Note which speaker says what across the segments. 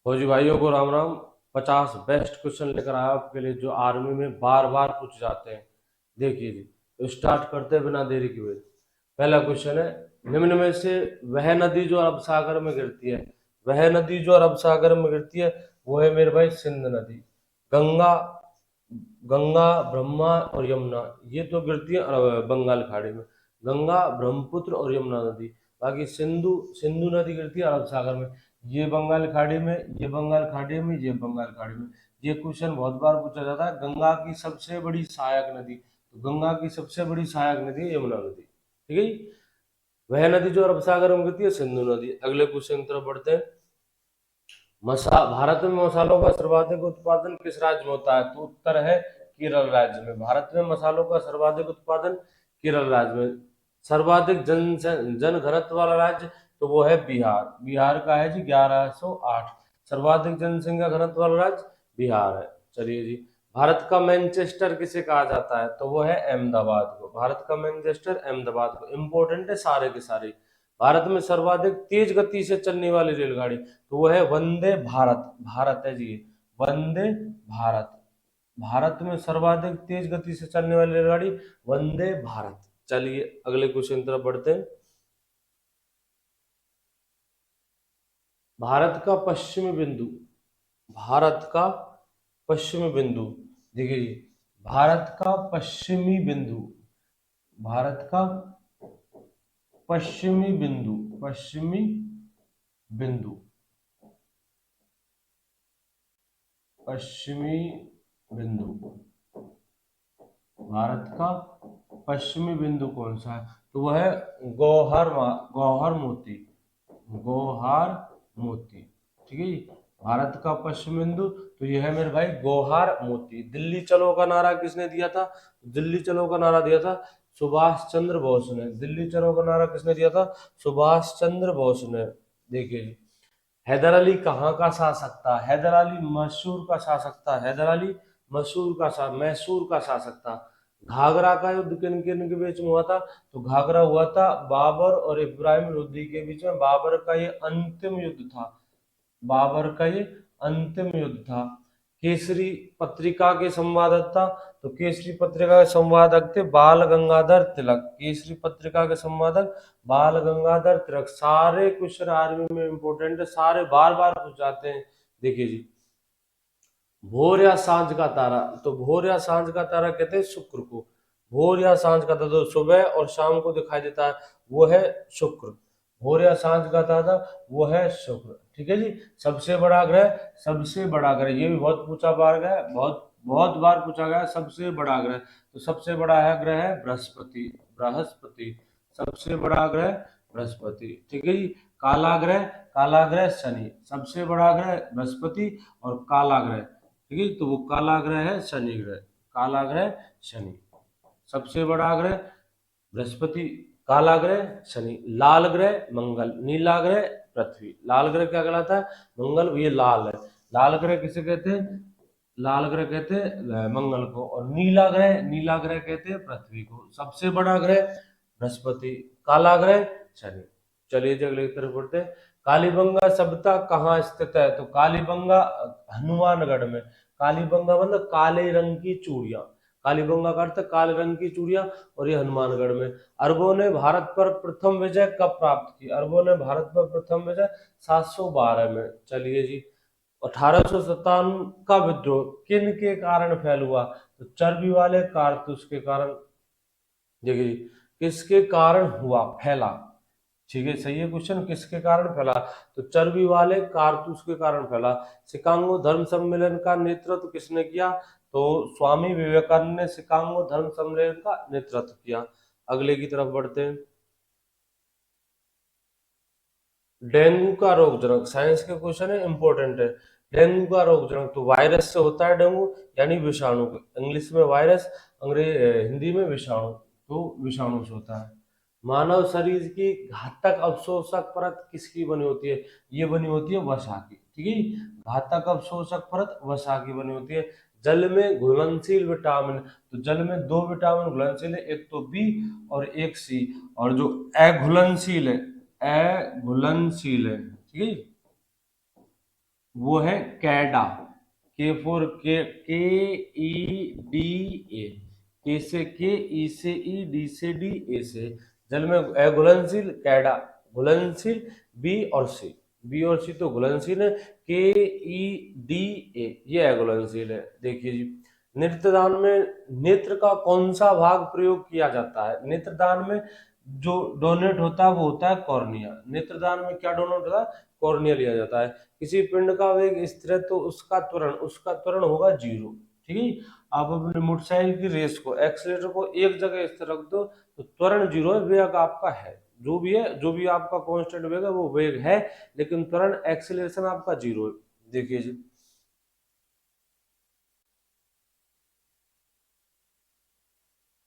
Speaker 1: फौजी भाइयों को राम राम। 50 बेस्ट क्वेश्चन लेकर आया आपके लिए जो आर्मी में बार बार पूछ जाते हैं। देखिए जी, तो स्टार्ट करते हैं बिना देरी के हुए। पहला क्वेश्चन है, निम्न में से वह नदी जो अरब सागर में गिरती है, वह नदी जो अरब सागर में गिरती है वो है मेरे भाई सिंध नदी। गंगा, गंगा ब्रह्मा और यमुना ये तो गिरती है बंगाल खाड़ी में। गंगा, ब्रह्मपुत्र और यमुना नदी। बाकी सिंधु, सिंधु नदी गिरती है अरब सागर में। ये बंगाल खाड़ी में, ये बंगाल खाड़ी में, ये बंगाल खाड़ी में। ये क्वेश्चन बहुत बार पूछा जाता है। गंगा की सबसे बड़ी सहायक नदी, तो गंगा की सबसे बड़ी सहायक नदी है यमुना नदी। ठीक है जी? वह नदी जो अरब सागर में गिरती है सिंधु नदी। अगले क्वेश्चन की तरफ बढ़ते हैं। भारत में मसालों का सर्वाधिक उत्पादन किस राज्य में होता है? तो उत्तर है केरल राज्य में। भारत में मसालों का सर्वाधिक उत्पादन केरल राज्य में। सर्वाधिक जन घनत्व वाला राज्य तो वो है बिहार। बिहार का है जी 1108। सर्वाधिक जनसंख्या घनत्व वाला राज्य बिहार है। चलिए जी, भारत का मैनचेस्टर किसे कहा जाता है? तो वो है अहमदाबाद को। भारत का मैनचेस्टर अहमदाबाद को। इंपॉर्टेंट है सारे के सारे। भारत में सर्वाधिक तेज गति से चलने वाली रेलगाड़ी तो वो है वंदे भारत। भारत है जी, वंदे भारत। भारत में सर्वाधिक तेज गति से चलने वाली रेलगाड़ी वंदे भारत। चलिए अगले क्वेश्चन की तरफ बढ़ते हैं। भारत का पश्चिमी बिंदु, भारत का पश्चिमी बिंदु, देखिए जी, भारत का पश्चिमी बिंदु, भारत का पश्चिमी बिंदु, पश्चिमी बिंदु, पश्चिमी बिंदु, भारत का पश्चिमी बिंदु कौन सा है? तो वह है गौहर मोती, गौहर मोती। ठीक है जी? भारत का पश्चिम बिंदु तो यह है मेरे भाई गौहर मोती। दिल्ली चलो का नारा किसने दिया था? दिल्ली चलो का नारा दिया था सुभाष चंद्र बोस ने। दिल्ली चलो का नारा किसने दिया था? सुभाष चंद्र बोस ने। देखिए जी, हैदर अली कहाँ का शासक था? हैदर अली मैसूर का शासक था। हैदर अली मैसूर का शासक था। घाघरा का युद्ध किन किन के बीच में हुआ था? तो घाघरा हुआ था बाबर और इब्राहिम लोदी के बीच में। बाबर का ये अंतिम युद्ध था। बाबर का ये अंतिम युद्ध था। केसरी पत्रिका के संवाददाता, तो केसरी पत्रिका के संवादक थे बाल गंगाधर तिलक। केसरी पत्रिका के संवादक बाल गंगाधर तिलक। सारे क्वेश्चन आर्मी में इंपोर्टेंट है, सारे बार बार पूछ जाते हैं। देखिए जी, भोर या सांझ का तारा, तो भोर या सांझ का तारा कहते हैं शुक्र को। भोर या सांझ का तारा तो सुबह और शाम को दिखाई देता है, वो है शुक्र। भोर या सांझ का तारा वो है शुक्र। ठीक है जी? सबसे बड़ा ग्रह, सबसे बड़ा ग्रह ये भी बहुत पूछा बार गया, बहुत बहुत बार पूछा गया। सबसे बड़ा ग्रह, तो सबसे बड़ा है ग्रह है बृहस्पति। बृहस्पति सबसे बड़ा ग्रह बृहस्पति। ठीक है जी? काला ग्रह, काला ग्रह शनि। सबसे बड़ा ग्रह बृहस्पति और काला ग्रह, ठीक है, तो वो काला ग्रह है शनि ग्रह। काला ग्रह शनि। सबसे बड़ा ग्रह बृहस्पति, काला ग्रह शनि, लाल ग्रह मंगल, नीला ग्रह पृथ्वी। लाल ग्रह क्या कहलाता है? मंगल, ये लाल है। लाल ग्रह किसे कहते हैं? लाल ग्रह कहते हैं मंगल को। और नीला ग्रह कहते हैं पृथ्वी को। सबसे बड़ा ग्रह बृहस्पति, काला ग्रह शनि। चलिए जी अगले की तरफ बढ़ते हैं। कालीबंगा सभ्यता कहाँ स्थित है? तो कालीबंगा हनुमानगढ़ में। कालीबंगा मतलब काले रंग की चूड़ियां। कालीबंगा का अर्थ है काले रंग की चूड़ियां, और ये हनुमानगढ़ में। अरबों ने भारत पर प्रथम विजय कब प्राप्त की? अरबों ने भारत पर प्रथम विजय 712 में। चलिए जी, 1857 का विद्रोह किन के कारण फैल हुआ? तो चर्बी वाले कारतूस के कारण। देखिए जी, किसके कारण हुआ फैला? ठीक है, सही है क्वेश्चन। किसके कारण फैला? तो चर्बी वाले कारतूस के कारण फैला। शिकागो धर्म सम्मेलन का नेतृत्व किसने किया? तो स्वामी विवेकानंद ने शिकागो धर्म सम्मेलन का नेतृत्व किया। अगले की तरफ बढ़ते हैं। डेंगू का रोगजनक, साइंस के क्वेश्चन है, इंपॉर्टेंट है। डेंगू का रोगजनक तो वायरस से होता है डेंगू, यानी विषाणु। इंग्लिश में वायरस, हिंदी में विषाणु। तो विषाणु से होता है। मानव शरीर की घातक अवशोषक परत किसकी बनी होती है? ये बनी होती है वसा की। ठीक है, घातक अवशोषक परत वसा की बनी होती है। जल में घुलनशील विटामिन, तो जल में दो विटामिन घुलनशील है, एक तो बी और एक सी। और जो अघुलनशील है, अघुलनशील है। ठीक है जी? वो है कैडा। के फॉर के ई डी ए, के से के, ई से ई, डी से डी, ए से जल में घुलनशील कैडा घुलनशील। बी और सी, बी और सी तो घुलनशील है। के ई डी ए ये अघुलनशील है। देखिए जी, नेत्रदान में नेत्र का कौन सा भाग प्रयोग किया जाता है? नेत्रदान में जो डोनेट होता है वो होता है कॉर्निया। नेत्रदान में क्या डोनेट होता है? कॉर्निया लिया जाता है। किसी पिंड का वेग स्थिर है तो उसका त्वरण होगा 0। ठीक है। आप अपने मोटरसाइकिल की रेस को, एक्सीलेटर को एक जगह स्थिर रख दो तो त्वरण 0 है, वेग आपका है जो भी है, जो भी आपका कांस्टेंट वेग है वो वेग है, लेकिन त्वरण एक्सीलरेशन आपका 0 है। देखिए जी,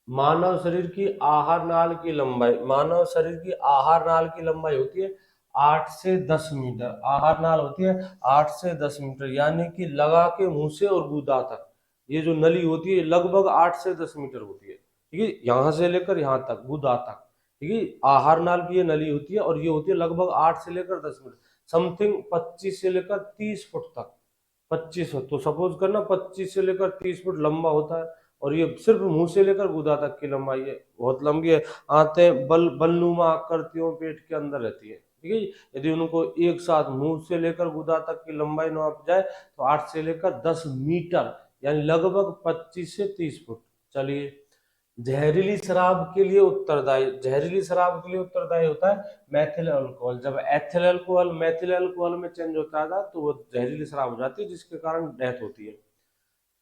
Speaker 1: मानव शरीर की आहार नाल की लंबाई, मानव शरीर की आहार नाल की लंबाई होती है 8 से 10 मीटर। आहार नाल होती है 8 से 10 मीटर, यानी कि लगा के मुंह से और गुदा तक ये जो नली होती है लगभग 8 से 10 मीटर होती है। ठीक है, यहाँ से लेकर यहाँ तक, गुदा तक। ठीक है, आहार नाल की ये नली होती है और ये होती है लगभग 8 से लेकर 10 मीटर, समथिंग 25 से लेकर 30 फुट तक। 25 फुट तो सपोज करना 25 से लेकर 30 फुट लंबा होता है, और ये सिर्फ मुंह से लेकर गुदा तक की लंबाई है, बहुत लंबी है। आंतें बलनुमा आकृतियों पेट के अंदर रहती है। ठीक है, यदि उनको एक साथ मुंह से लेकर गुदा तक की लंबाई नाप जाए तो 8 से लेकर 10 मीटर, यानी लगभग 25 से 30 फुट। चलिए, जहरीली शराब के लिए उत्तरदायी, जहरीली शराब के लिए उत्तरदायी होता है मैथिल अल्कोहल। जब एथिल अल्कोहल मैथिल अल्कोहल में चेंज होता था तो वो जहरीली शराब हो जाती है, जिसके कारण डेथ होती है।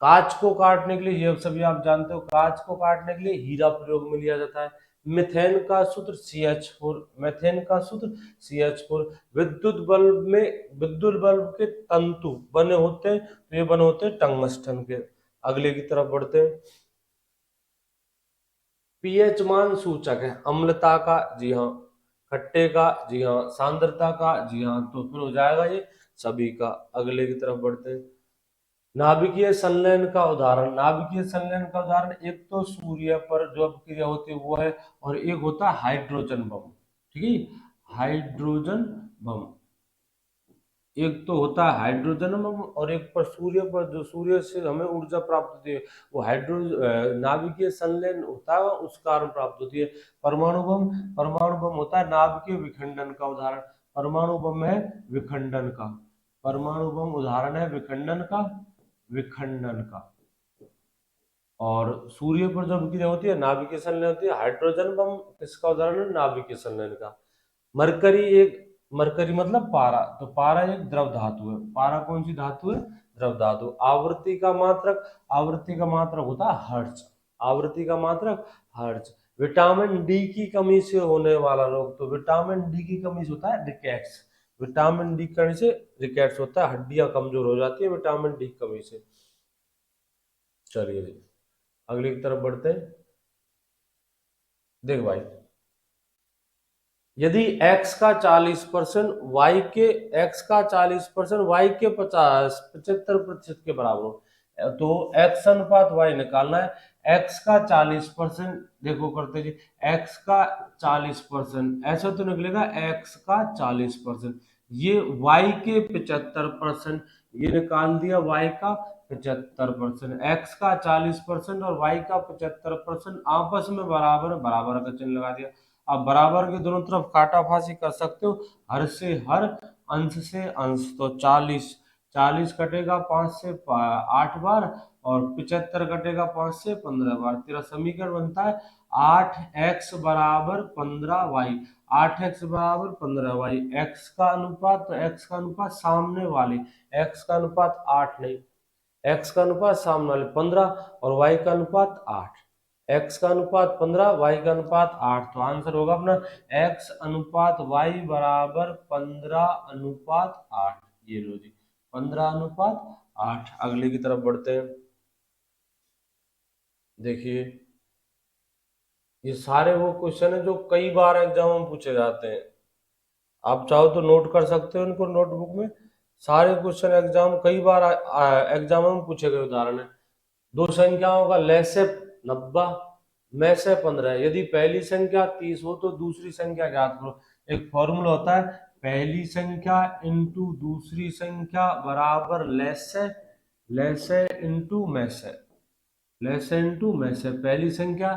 Speaker 1: कांच को काटने के लिए, ये सभी आप जानते हो, कांच को काटने के लिए हीरा प्रयोग में लिया जाता है। मिथेन का सूत्र CH4, मेथेन का सूत्र CH4। विद्युत बल्ब के तंतु बने होते हैं तो ये बने होते हैं टंगस्टन के। अगले की तरफ बढ़ते हैं। पीएच मान सूचक है अम्लता का, जी हाँ। खट्टे का, जी हाँ। सांद्रता का, जी हाँ। तो फिर हो जाएगा ये सभी का। अगले की तरफ बढ़ते हैं। नाभिकीय संलयन का उदाहरण, नाभिकीय संलयन का उदाहरण एक तो सूर्य पर जो अभिक्रिया होती है वो है, और एक होता है हाइड्रोजन बम। ठीक है, हाइड्रोजन बम। एक तो होता है हाइड्रोजन बम, और एक पर सूर्य पर, जो सूर्य से हमें ऊर्जा प्राप्त होती है वो नाभिकीय संलयन होता है, उस कारण प्राप्त होती है। परमाणु बम, परमाणु बम होता है नाभिकीय विखंडन का उदाहरण। परमाणु बम है विखंडन का, परमाणु बम उदाहरण है विखंडन का, विखंडन का। और सूर्य पर जो अभिक्रिया होती है नाभिकीय संलयन होती है। हाइड्रोजन बम किसका उदाहरण है? नाभिकीय संलयन का। मरकरी एक, मरकरी मतलब पारा, तो पारा एक द्रव धातु है। पारा कौन सी धातु है? द्रव धातु। आवृत्ति का मात्रक, आवृत्ति का मात्रक होता है हर्ट्ज, आवृत्ति का मात्रक हर्ट्ज। विटामिन डी की कमी से होने वाला रोग, तो विटामिन डी की कमी से होता है रिकेट्स। विटामिन डी की कमी से रिकेट्स होता है, हड्डियां कमजोर हो जाती है विटामिन डी की कमी से। चलिए जी, अगली की तरफ बढ़ते हैं। देख भाई, यदि x का 40% y के, x का 40% y के 75% के बराबर हो तो x अनुपात y निकालना है। x का 40%, देखो करते जी, x का 40% ऐसा तो निकलेगा x का 40%, ये y के 75%, ये निकाल दिया y का 75%। x का 40% और y का 75% आपस में बराबर, बराबर का चिन्ह लगा दिया। अब बराबर के दोनों तरफ काटाफासी कर सकते हो, हर से हर, अंश से अंश। तो 40, 40 कटेगा 5 से 8 बार, और 75 कटेगा 5 से 15 बार। तेरा समीकरण बनता है 8x बराबर 15y। 8x बराबर 15y। x का अनुपात, तो x का अनुपात सामने वाले, x का अनुपात 8 नहीं, x का अनुपात सामने वाले 15, और y का अनुपात 8। x का अनुपात 15, y का अनुपात 8, तो आंसर होगा अपना x अनुपात y बराबर 15:8। ये लो जी, 15:8। अगले की तरफ बढ़ते हैं। देखिए, ये सारे वो क्वेश्चन है जो कई बार एग्जाम में पूछे जाते हैं। आप चाहो तो नोट कर सकते हो इनको नोटबुक में। सारे क्वेश्चन एग्जाम कई बार एग्जाम में पूछे गए उदाहरण है। दो संख्याओं का लैसे 90, में से 15, यदि पहली संख्या 30 हो तो दूसरी संख्या ज्ञात करो। एक फॉर्मूला होता है पहली संख्या इंटू दूसरी संख्या बराबर लेस है इंटू में से पहली संख्या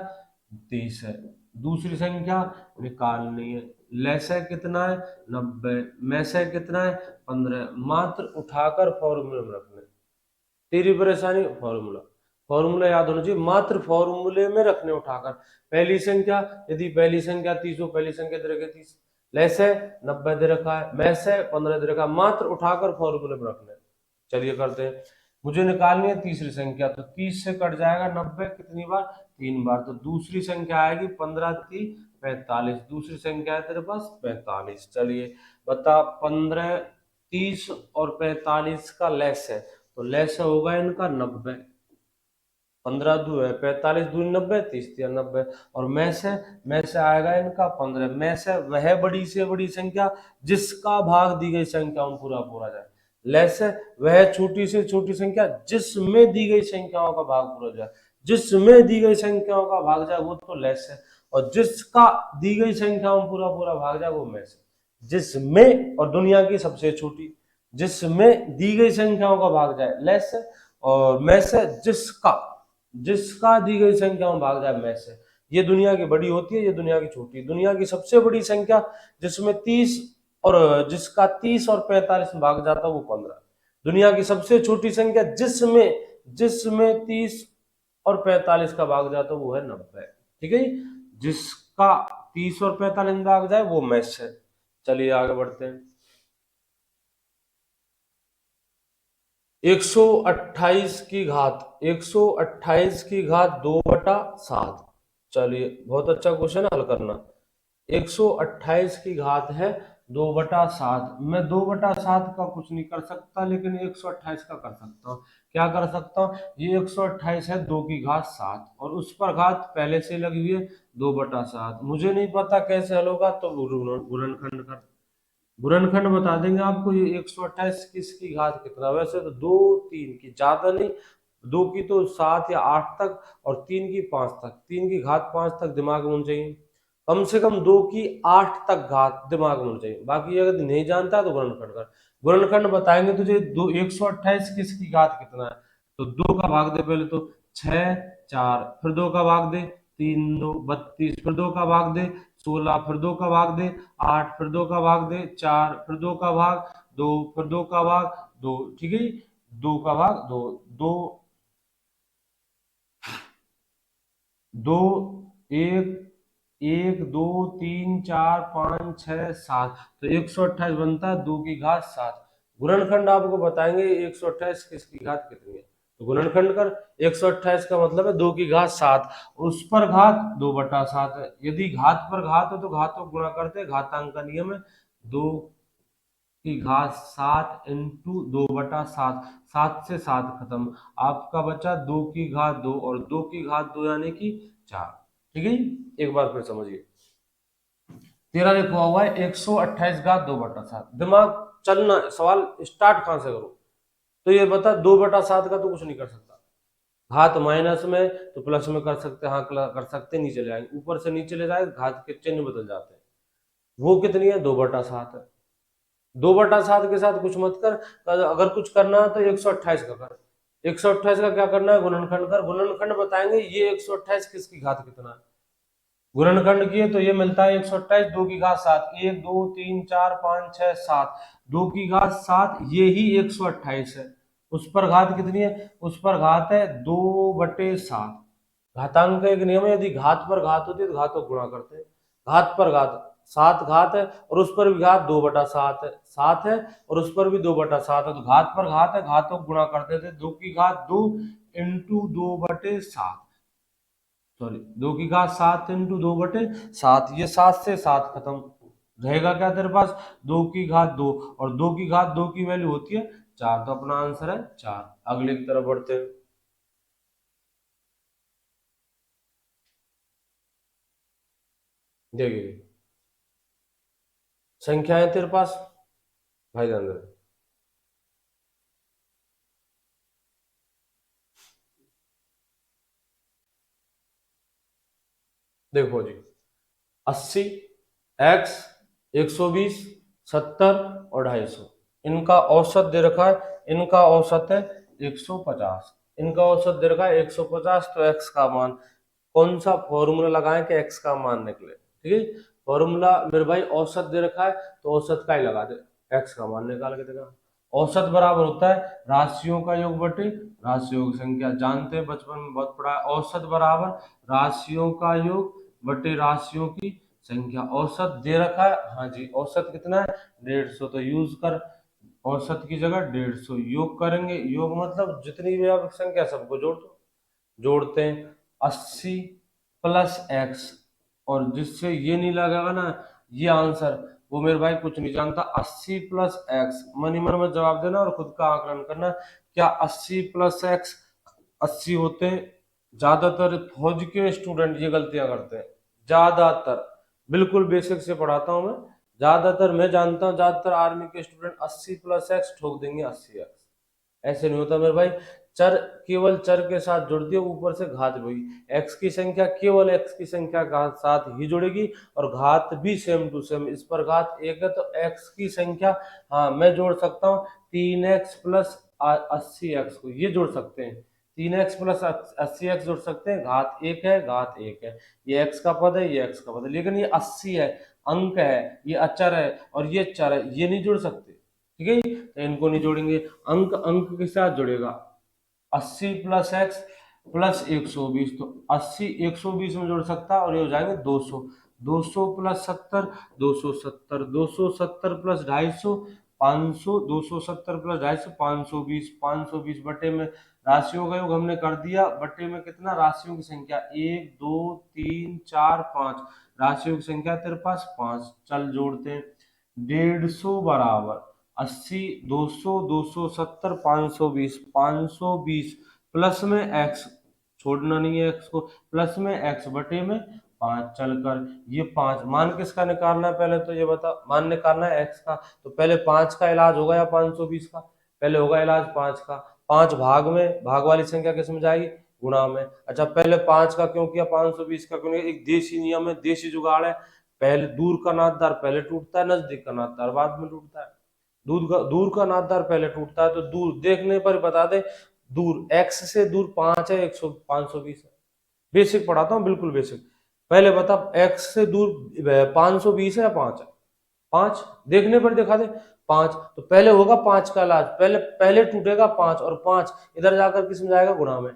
Speaker 1: 30 है, दूसरी संख्या निकालनी है। लेस है कितना है 90, में से कितना है 15, मात्र उठाकर फॉर्मूले में रखना है। तेरी परेशानी फॉर्मूला याद होना चाहिए, मात्र फॉर्मूले में रखने उठाकर। पहली संख्या, यदि पहली संख्या 30 हो, पहली संख्या दे रखी 30, लेस है 90 दे रखा है, में से 15 दे रखा है, मात्र उठाकर फॉर्मूले में रखना है। चलिए करते हैं। मुझे निकालनी है तीसरी संख्या, तो 30 से कट जाएगा 90 कितनी बार 3 बार, तो दूसरी संख्या आएगी 15 3 45, दूसरी संख्या है तेरे पास 45। चलिए बता 15 30 और 45 का लेस है, तो लेस होगा इनका 90, 15 दू है 45 दूनी 90, 30 तिया 90, और में से आएगा इनका 15, में से वह बड़ी से बड़ी संख्या जिसका भाग दी गई संख्या में पूरा पूरा जाए, लेस है वह छोटी से छोटी संख्या जिसमें दी गई संख्याओं का भाग पूरा जाए, जिसमें दी गई संख्याओं का भाग जाए वो तो लेस है, और जिसका दी गई संख्याओं में पूरा पूरा भाग जाए वो में से। जिसमें और दुनिया की सबसे छोटी, जिसमें दी गई संख्याओं का भाग जाए लेस है, और में से जिसका दी गई संख्या में भाग जाए में से। ये दुनिया की बड़ी होती है, ये दुनिया की छोटी। दुनिया की सबसे बड़ी संख्या जिसमें 30 और जिसका 30 और 45 में भाग जाता है वो 15। दुनिया की सबसे छोटी संख्या जिसमें जिसमें 30 और 45 का भाग जाता है वो है 90। ठीक है, जिसका 30 और 45 में भाग जाए वो में से। चलिए आगे बढ़ते हैं। 128 की घात 128 की घात 2/7। चलिए बहुत अच्छा क्वेश्चन है, हल करना। 128 की घात है 2/7। मैं 2/7 का कुछ नहीं कर सकता, लेकिन 128 का कर सकता हूँ। क्या कर सकता हूँ, ये 128 है 2 की घात 7, और उस पर घात पहले से लगी हुई है 2/7। मुझे नहीं पता कैसे हल होगा, तो गुणनखंड कर, गुणनखंड बता देंगे आपको। ये 128 किसकी घात कितना, वैसे तो 2 3 की, ज्यादा नहीं, 2 की तो 7 या 8 तक, और 3 की 5 तक, 3 की घात 5 तक दिमाग में होनी चाहिए। कम से कम 2 की 8 तक घात दिमाग में होनी चाहिए। बाकी अगर नहीं जानता तो गुणनखंड कर। गुणनखंड बताएंगे तुझे। 128 किसकी घात कितना है, तो 2 का भाग दे पहले तो 6 4, फिर 2 का भाग दे 3 2 32, फिर 2 का भाग दे 16, फिर 2 का भाग दे 8, फिर 2 का भाग दे 4, फिर 2 का भाग 2, फिर 2 का भाग 2। ठीक है, 2 का भाग 2 2 2 1 1 2 3 4 5 6 7, तो 128 बनता है 2 की घात 7। गुणनखंड आपको बताएंगे 128 किसकी घात कितनी है, तो गुणनखंड कर। 128 का मतलब है 2 की घात 7, उस पर घात 2/7 है। यदि घात पर घात हो तो घातों गुणा करते हैं, घातांक का नियम है। 2 की घात 7 इंटू 2/7, 7 से 7 खत्म, आपका बचा 2 की घात 2, और 2 की घात 2 यानी कि 4। ठीक है, एक बार फिर समझिए। तेरा लिखा हुआ है 128 घात 2/7। दिमाग चलना, सवाल स्टार्ट कहां से करो, तो ये बता 2/7 का तो कुछ नहीं कर सकता। घात माइनस में तो प्लस में कर सकते, हाँ कर सकते, नीचे ले आएंगे, ऊपर से नीचे ले जाए घात के चिन्ह बदल जाते हैं। वो कितनी है 2/7 है। 2/7 के साथ कुछ मत कर, अगर कुछ करना है तो 128 का कर। 128 का क्या करना है, गुणनखंड कर। गुणनखंड बताएंगे ये 128 किसकी घात कितना है। गुणनखंड किए तो ये मिलता है 128 2 की घात 7, 1 2 3 4 5 6 7, 2 की घात 7, ये ही 128 है। उस पर घात कितनी है, उस पर घात है 2/7। घातांक का एक नियम है, यदि घात पर घात होती है तो घातों को गुणा करते हैं। घात पर घात 7 घात है, और उस पर भी घात 2/7 है, 7 है और उस पर भी 2/7 है, तो घात पर घात है, घातों को गुणा करते थे। 2 की घात 2 इंटू 2/7, सॉरी 2 की घात 7 इंटू 2/7, ये 7 से 7 खत्म, रहेगा क्या तेरे पास 2 की घात 2, और 2 की घात 2 की वैल्यू होती है 4, तो अपना आंसर है 4। अगले की तरफ बढ़ते हैं। देखिए संख्या है तेरे पास, भाई जान दे। देखो जी 80 x 120 70 और 250। इनका औसत दे रखा है, इनका औसत है 150, इनका औसत दे रखा है 150। तो x का मान, कौन सा फॉर्मूला लगाएं कि x का मान निकले, ठीक है। फॉर्मूला मेरे भाई औसत दे रखा है तो औसत का ही लगा दे, x का मान निकाल के देगा। औसत बराबर होता है राशियों का योग बटे राशियों की संख्या, जानते हैं बचपन में बहुत पढ़ा है। औसत बराबर राशियों का योग बटे राशियों की संख्या। औसत दे रखा है, हाँ जी, औसत कितना है 150, तो यूज कर औसत की जगह 150, योग करेंगे, योग मतलब जितनी भी आप संख्या सबको जोड़ दो। जोड़ते हैं 80 प्लस एक्स, और जिससे ये नहीं लगेगा ना ये आंसर, वो मेरे भाई कुछ नहीं जानता। 80 प्लस एक्स मन ही मन में जवाब देना और खुद का आकलन करना। क्या 80 प्लस एक्स 80 होते हैं? ज्यादातर फौज के स्टूडेंट ये गलतियां करते हैं, ज्यादातर, बिल्कुल बेसिक से पढ़ाता हूं मैं, ज्यादातर मैं जानता हूं ज्यादातर आर्मी के स्टूडेंट 80 प्लस एक्स ठोक देंगे 80 एक्स। ऐसे नहीं होता मेरे भाई, चर केवल चर के साथ जुड़ती है, ऊपर से घात भी, एक्स की संख्या केवल एक्स की संख्या के साथ ही जुड़ेगी, और घात भी सेम टू सेम। इस पर घात एक है तो एक्स की संख्या, हाँ मैं जोड़ सकता हूँ 3x प्लस 80x को, ये जोड़ सकते हैं, 3x प्लस 80x जोड़ सकते हैं, घात एक है, घात एक है, ये x का पद है, ये x का पद है, लेकिन ये 80 है, अंक है, ये अचर है, और ये चर है, ये नहीं जुड़ सकते, ठीक है। तो इनको नहीं जोड़ेंगे, अंक अंक के साथ जुड़ेगा। 80 प्लस एक्स प्लस 120, तो 80 120 में जोड़ सकता, और ये हो जाएंगे 200। 200 प्लस 70 270, 270 प्लस 250 500, 270 प्लस 250 520, 520 बटे में राशियों का योग हमने कर दिया, बटे में कितना राशियों की संख्या 1 2 3 4 5, राशियों की संख्या तेरे पास 5। चल जोड़ते हैं, 150 बराबर 80, 200, 270, 520, 520 प्लस में एक्स, छोड़ना नहीं है एक्स को, प्लस में एक्स बटे में 5। चलकर ये 5 मान किसका निकालना है, पहले तो ये बता, मान निकालना है एक्स का, तो पहले 5 का इलाज होगा या 520 का, पहले होगा इलाज 5 का। 5 भाग में, भाग वाली संख्या किस में जाएगी, गुणा में। अच्छा पहले 5 का क्यों किया, 520 का क्यों नहीं, एक देसी नियम है, देसी जुगाड़ है, पहले दूर का नातदार पहले टूटता है, नजदीक का नातदार बाद में टूटता है। दूर का नातदार पहले टूटता है, तो दूर देखने पर बता दे, दूर एक्स से दूर 5 है, 100 520 है, बेसिक पढ़ाता हूँ बिल्कुल बेसिक। पहले बता एक्स से दूर 520 है या 5 है, 5 देखने पर दिखा दे 5, तो पहले होगा 5 का इलाज, पहले पहले टूटेगा 5, और 5 इधर जाकर किस में जाएगा, गुणा में।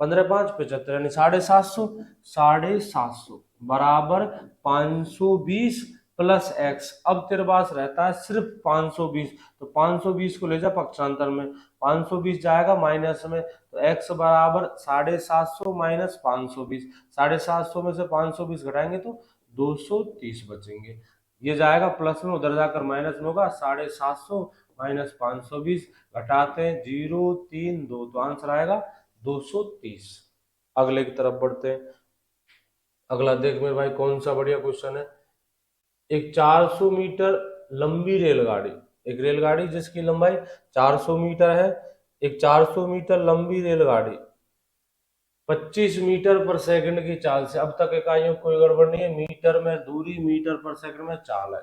Speaker 1: 15 5 75, यानी 750, 750 बराबर 520 प्लस एक्स। अब तेरे पास रहता है सिर्फ 520, तो 520 को ले जा पक्षांतर में, 520 जाएगा माइनस में, तो x बराबर 750 माइनस 520, 750 में से 520 घटाएंगे तो 230 बचेंगे। ये जाएगा प्लस में, उधर जाकर माइनस में होगा, 750 माइनस 520 घटाते हैं 032, तो आंसर आएगा 230। अगले की तरफ बढ़ते हैं। अगला देख मेरे भाई कौन सा बढ़िया क्वेश्चन है। एक 400 मीटर लंबी रेलगाड़ी, एक रेलगाड़ी जिसकी लंबाई 400 मीटर है, एक 400 मीटर लंबी रेलगाड़ी 25 मीटर पर सेकंड की चाल से, अब तक इकाइयों कोई गड़बड़ नहीं है, मीटर में दूरी, मीटर पर सेकंड में चाल है,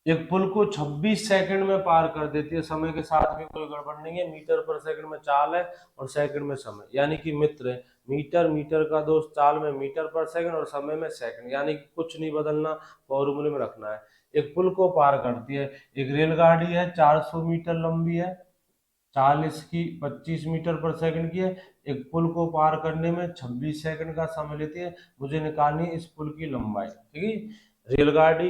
Speaker 1: एक पुल को 26 सेकंड में पार कर देती है, समय के साथ भी कोई गड़बड़ नहीं है, मीटर पर सेकंड में चाल है और सेकंड में समय, यानी कि मित्र है, मीटर मीटर का दोस्त, चाल में मीटर पर सेकंड और समय में सेकंड, यानी कि कुछ नहीं बदलना, फॉर्मूले में रखना है। एक पुल को पार करती है, एक रेलगाड़ी है 400 मीटर लंबी है, चाल इसकी 25 मीटर पर सेकंड की है, एक पुल को पार करने में 26 सेकंड का समय लेती है, मुझे निकालनी है इस पुल की लंबाई, ठीक है। रेलगाड़ी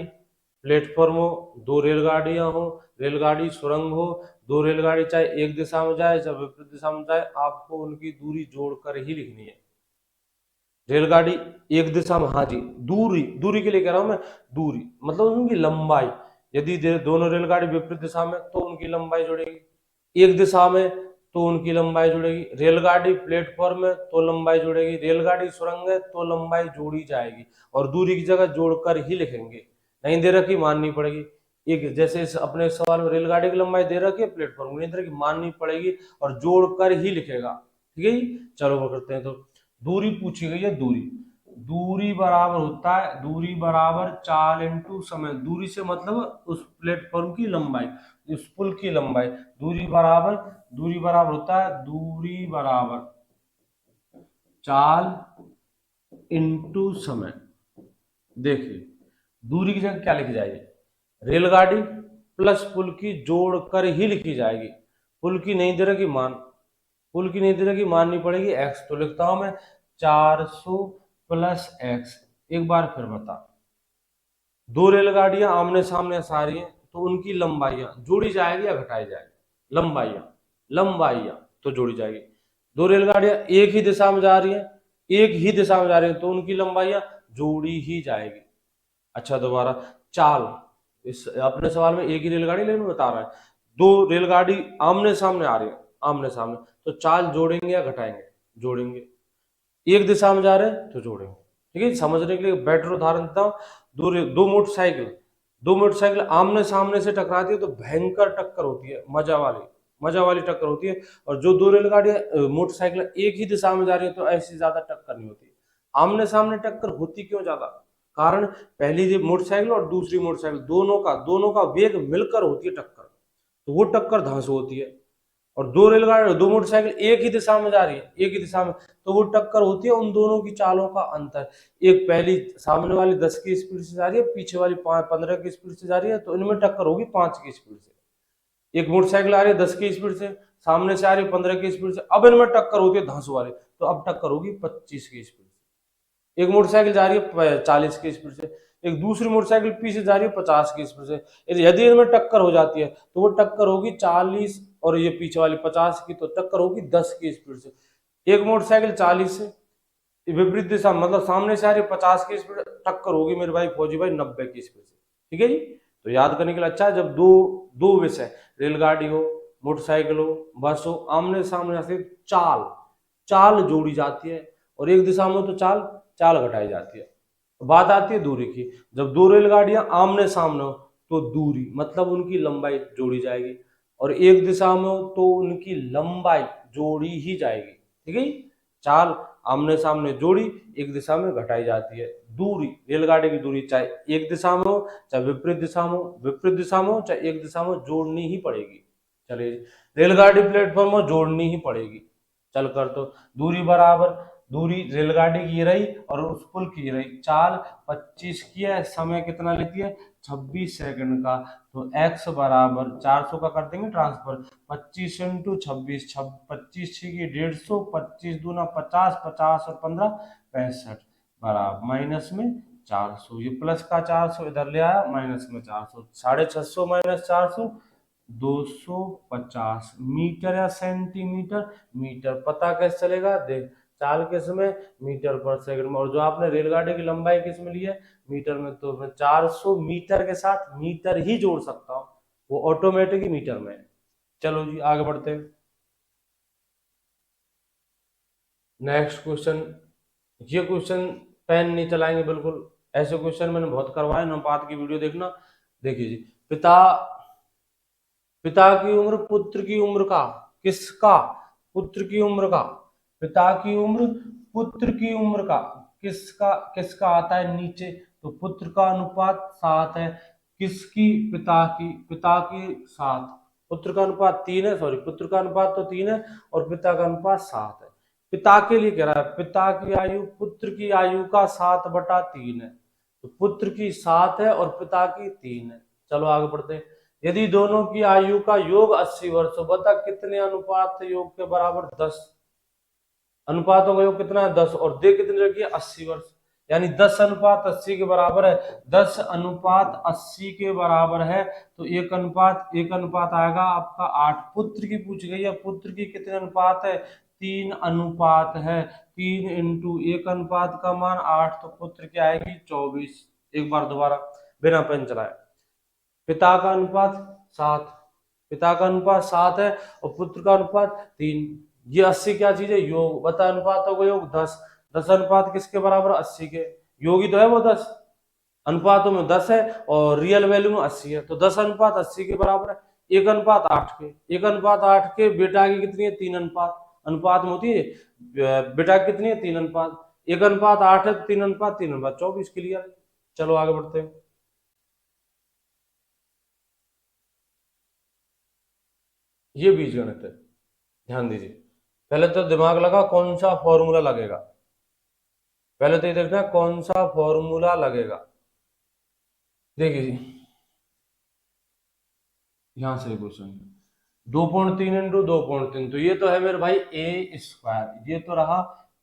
Speaker 1: प्लेटफॉर्म हो, दो रेलगाड़ियां हो, रेलगाड़ी सुरंग हो, दो रेलगाड़ी चाहे एक दिशा में जाए चाहे विपरीत दिशा में जाए, आपको उनकी दूरी जोड़कर ही लिखनी है। रेलगाड़ी एक दिशा में, हाँ जी, दूरी, दूरी के लिए कह रहा हूं मैं, दूरी मतलब उनकी लंबाई, यदि दोनों रेलगाड़ी विपरीत दिशा में तो उनकी लंबाई जुड़ेगी, एक दिशा में तो उनकी लंबाई जुड़ेगी, रेलगाड़ी प्लेटफॉर्म में तो लंबाई जुड़ेगी, रेलगाड़ी सुरंग है तो लंबाई जोड़ी जाएगी, और दूरी की जगह जोड़कर ही लिखेंगे, नहीं दे रखी माननी पड़ेगी। एक जैसे इस अपने सवाल में रेलगाड़ी की लंबाई दे रखी है, प्लेटफॉर्म नहीं दे रखी, माननी पड़ेगी और जोड़कर ही लिखेगा, ठीक है। चलो वो करते हैं, तो दूरी पूछी गई है, दूरी, दूरी बराबर होता है, दूरी बराबर चाल इंटू समय। दूरी से मतलब उस प्लेटफॉर्म की लंबाई, उस पुल की लंबाई। दूरी बराबर होता है, दूरी बराबर चाल इंटू समय। देखिए दूरी की जगह क्या लिखी जाएगी, रेलगाड़ी प्लस पुल की जोड़कर ही लिखी जाएगी। पुल की नहीं दे रखी मान, पुल की नहीं दे रखी माननी पड़ेगी एक्स। तो लिखता हूं मैं 400 प्लस एक्स। एक बार फिर बता, दो रेलगाड़ियां आमने सामने आ रही हैं तो उनकी लंबाइयां जोड़ी जाएगी या घटाई जाएगी, लंबाइयां, लंबाइयां तो जोड़ी जाएगी। दो रेलगाड़ियां एक ही दिशा में जा रही हैं, एक ही दिशा में जा रही हैं तो उनकी लंबाइयां जोड़ी ही जाएगी। अच्छा दोबारा, चाल, इस अपने सवाल में एक ही रेलगाड़ी लेकिन बता रहा है, दो रेलगाड़ी आमने सामने आ रही है, आमने सामने, तो चाल जोड़ेंगे या घटाएंगे, जोड़ेंगे। एक दिशा में जा रहे हैं तो जोड़ेंगे। ठीक है, समझने के लिए बेटर उदाहरण देता हूं। दो मोटरसाइकिल आमने सामने से टकराती है तो भयंकर टक्कर होती है, मजा वाली टक्कर होती है। और जो दो रेलगाड़ियां मोटरसाइकिल एक ही दिशा में जा रही है तो ऐसी ज्यादा टक्कर नहीं होती। आमने सामने टक्कर होती क्यों ज्यादा, कारण पहली मोटरसाइकिल और दूसरी मोटरसाइकिल दोनों का वेग मिलकर होती है टक्कर, तो वो टक्कर धांसू होती है। और दो मोटरसाइकिल एक ही दिशा में जा रही है, एक ही दिशा में, तो वो टक्कर होती है उन दोनों की चालों का अंतर। एक पहली सामने वाली 10 की स्पीड से जा रही है, पीछे वाली 15 की स्पीड से जा रही है, तो इनमें टक्कर होगी 5 की स्पीड से। एक मोटरसाइकिल आ रही है 10 की स्पीड से, सामने से आ रही है 15 की स्पीड से, अब इनमें टक्कर होती है धांसू वाले, तो अब टक्कर होगी 25 की स्पीड से। एक मोटरसाइकिल जा रही है 40 की स्पीड से, एक दूसरी मोटरसाइकिल पीछे जा रही है 50 की स्पीड से। यदि इनमें टक्कर हो जाती है तो वो टक्कर होगी 40, और ये पीछे वाली 50 की, तो टक्कर होगी 10 की स्पीड से। एक मोटरसाइकिल 40 से विपरीत दिशा, मतलब सामने से आ रही है 50 की स्पीड, टक्कर होगी मेरे भाई फौजी भाई 90 की स्पीड से। ठीक है जी, तो याद करने के लिए अच्छा है, जब दो दो विषय, रेलगाड़ी हो, मोटरसाइकिल हो, बस हो, आमने सामने आते चाल चाल जोड़ी जाती है, और एक दिशा में हो तो चाल चाल घटाई जाती है। बात आती है दूरी की, जब दो रेलगाड़ियां आमने सामने हो तो दूरी मतलब उनकी लंबाई जोड़ी जाएगी, और एक दिशा में हो तो उनकी लंबाई जोड़ी ही जाएगी। ठीक है, चाल आमने सामने जोड़ी, एक दिशा में घटाई जाती है। दूरी, रेलगाड़ी की दूरी चाहे एक दिशा में हो चाहे विपरीत दिशा में हो, विपरीत दिशा में हो चाहे एक दिशा में, जोड़नी ही पड़ेगी। चलिए, रेलगाड़ी प्लेटफॉर्म में जोड़नी ही पड़ेगी। चल कर तो दूरी बराबर, दूरी रेलगाड़ी की रही और उस पुल की रही, चाल 25 की है, समय कितना लेती है 26 सेकंड का। तो x बराबर 400 का कर देंगे ट्रांसफर, 25 इंटू 26, 25 की 150, 25 दूना 50, 50 और 15 65, बराबर माइनस में 400, ये प्लस का 400 इधर ले आया, माइनस में 400, 650 माइनस 400 250 मीटर या सेंटीमीटर, मीटर। पता कैसे चलेगा, देख चाल किस में, मीटर पर सेकंड में, और जो आपने रेलगाड़ी की लंबाई किस में ली है, मीटर में, तो मैं 400 मीटर के साथ मीटर ही जोड़ सकता हूँ, वो ऑटोमेटिक ही मीटर में है। चलो जी आगे बढ़ते हैं। नेक्स्ट क्वेश्चन, ये क्वेश्चन पेन नहीं चलाएंगे बिल्कुल, ऐसे क्वेश्चन मैंने बहुत करवाए, अनुपात की वीडियो देखना। देखिए जी, पिता पिता की उम्र पुत्र की उम्र का, किसका, पुत्र की उम्र का, पिता की उम्र पुत्र की उम्र का, किसका किसका आता है नीचे, तो पुत्र का अनुपात 7 है, किसकी, पिता की 7, पुत्र का अनुपात 3 है, सॉरी पुत्र का अनुपात तो 3 है और पिता का अनुपात 7 है। पिता के लिए कह रहा है, पिता की आयु पुत्र की आयु का 7/3 है, तो पुत्र की 7 है और पिता की 3 है। चलो आगे बढ़ते हैं। यदि दोनों की आयु का योग 80 वर्ष हो, बता कितने अनुपात योग के बराबर 10, अनुपातों का योग कितना है 10, और दे कितने रखी है 80 वर्ष, यानी 10/80 के बराबर है। 10/80 के बराबर है, तो एक अनुपात आएगा आपका 8। पुत्र की पूछ गई है, पुत्र की कितने अनुपात है, 3 अनुपात है, 3 इंटू 1 अनुपात का मान 8, तो पुत्र की आएगी 24। एक बार दोबारा बिना पेन चलाए, पिता का अनुपात 7, पिता का अनुपात 7 है और पुत्र का अनुपात 3। ये 80 क्या चीज है, योग, बता अनुपातों का योग 10, 10 अनुपात किसके बराबर 80 के, योगी तो है वो 10, अनुपातों में 10 है और रियल वैल्यू में 80 है, तो 10/80 के बराबर है। 1/8 के, 1/8 के बेटा की कितनी है 3 अनुपात, अनुपात में होती है बेटा की कितनी है 3 अनुपात, 1:8 है, 3:3, 24 क्लियर है। चलो आगे बढ़ते हैं। ये बीजगणित है, ध्यान दीजिए। पहले तो दिमाग लगा कौन सा फॉर्मूला लगेगा, पहले तो ये देखना कौन सा फॉर्मूला लगेगा। देखिए जी, यहां से क्वेश्चन 2.3 इंटू 2.3, तो ये तो है मेरे भाई ए स्क्वायर, ये तो रहा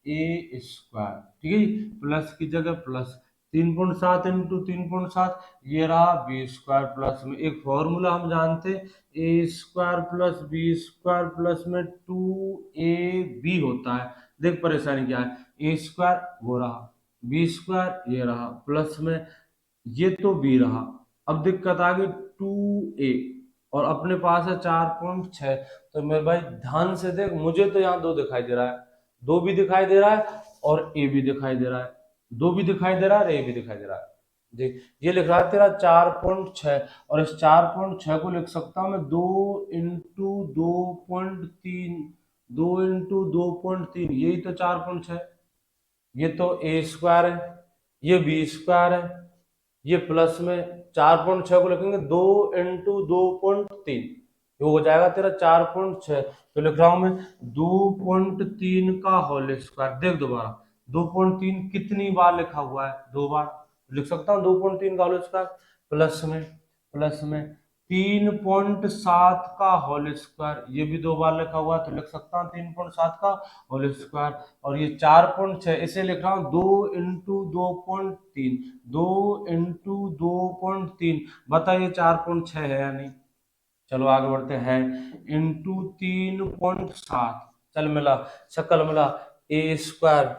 Speaker 1: ए स्क्वायर, ठीक है जी। प्लस की जगह प्लस, 3.7 इंटू 3.7, ये रहा बी स्क्वायर, प्लस में एक फॉर्मूला हम जानते, A square plus B square plus में 2ab होता है। देख परेशानी क्या है, ए स्क्वायर वो रहा, बी स्क्वायर ये रहा, प्लस में ये तो बी रहा। अब दिक्कत आ गई 2a, और अपने पास है 4.6। तो मेरे भाई ध्यान से देख, मुझे तो यहाँ 2 दिखाई दे रहा है, 2 भी दिखाई दे रहा है और ए भी दिखाई दे रहा है, 2 भी दिखाई दे रहा है और ए भी दिखाई दे रहा है। देख ये लिख रहा है तेरा 4.6, और इस 4.6 को लिख सकता हूँ मैं 2 इंटू 2.3, 2 इंटू 2.3, यही तो 4.6। ये तो ए स्क्वायर है, ये बी स्क्वायर है, ये प्लस में 4.6 को लिखेंगे 2 इंटू 2.3, ये हो जाएगा तेरा 4.6। तो लिख रहा हूं मैं 2.3 का होल स्क्वायर। देख दोबारा 2.3 कितनी बार लिखा हुआ है, 2 बार, लिख सकता हूँ 2.3 का होल स्क्वायर, प्लस में 3.7 का होल स्क्वायर, ये भी 2 बार लिखा हुआ है, तो लिख सकता हूँ 3.7 का होल स्क्वायर। और ये 4.6, इसे लिख रहा हूँ 2 इंटू 2.3, 2 इंटू 2.3, बताइए 4.6 है या नहीं। चलो आगे बढ़ते हैं, इंटू 3.7, चल मिला, शक्ल मिला, ए स्क्वायर,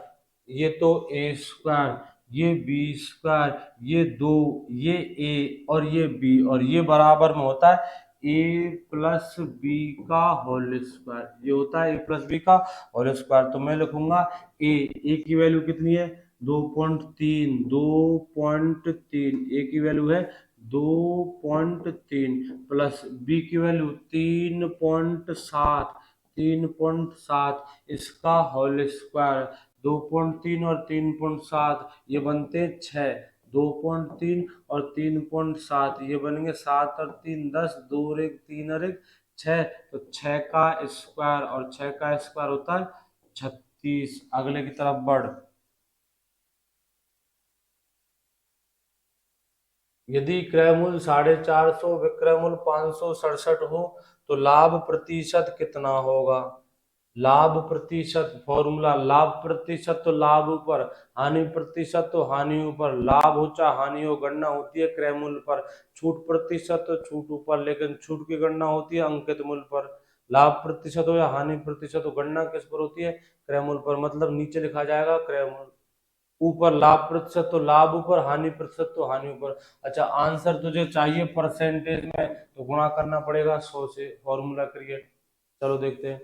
Speaker 1: ये तो ए स्क्वायर, ये बी स्क्वायर, ये 2, ये ए और ये बी, और ये बराबर में होता है ए प्लस बी का होल स्क्वायर, ये होता है ए प्लस बी का होल स्क्वायर। तो मैं लिखूंगा ए की वैल्यू कितनी है 2.3, 2.3 ए की वैल्यू है 2.3, प्लस बी की वैल्यू 3.7, 3.7, इसका होल स्क्वायर। 2.3 और 3.7 ये बनते 6, 2.3 और 3.7 ये बनेंगे 7 और 3 10, 2 और 1 3 और 1 6, तो 6 का स्क्वायर, और 6 का स्क्वायर होता है 36। अगले की तरफ बढ़, यदि क्रय मूल्य 450, विक्रय मूल्य 567 हो तो लाभ प्रतिशत कितना होगा। लाभ प्रतिशत फॉर्मूला, लाभ प्रतिशत तो लाभ ऊपर, हानि प्रतिशत तो हानि ऊपर, लाभ हो चाहे हानि हो, गणना होती है क्रय मूल्य पर। छूट प्रतिशत तो छूट ऊपर, लेकिन छूट की गणना होती है अंकित मूल्य पर। लाभ प्रतिशत हो या हानि प्रतिशत हो, गणना किस पर होती है क्रय मूल्य पर, मतलब नीचे लिखा जाएगा क्रय मूल्य, ऊपर लाभ प्रतिशत तो लाभ ऊपर, हानि प्रतिशत तो हानि ऊपर। अच्छा आंसर तुझे चाहिए परसेंटेज में, तो गुणा करना पड़ेगा 100 से, फॉर्मूला क्रिएट। चलो देखते हैं,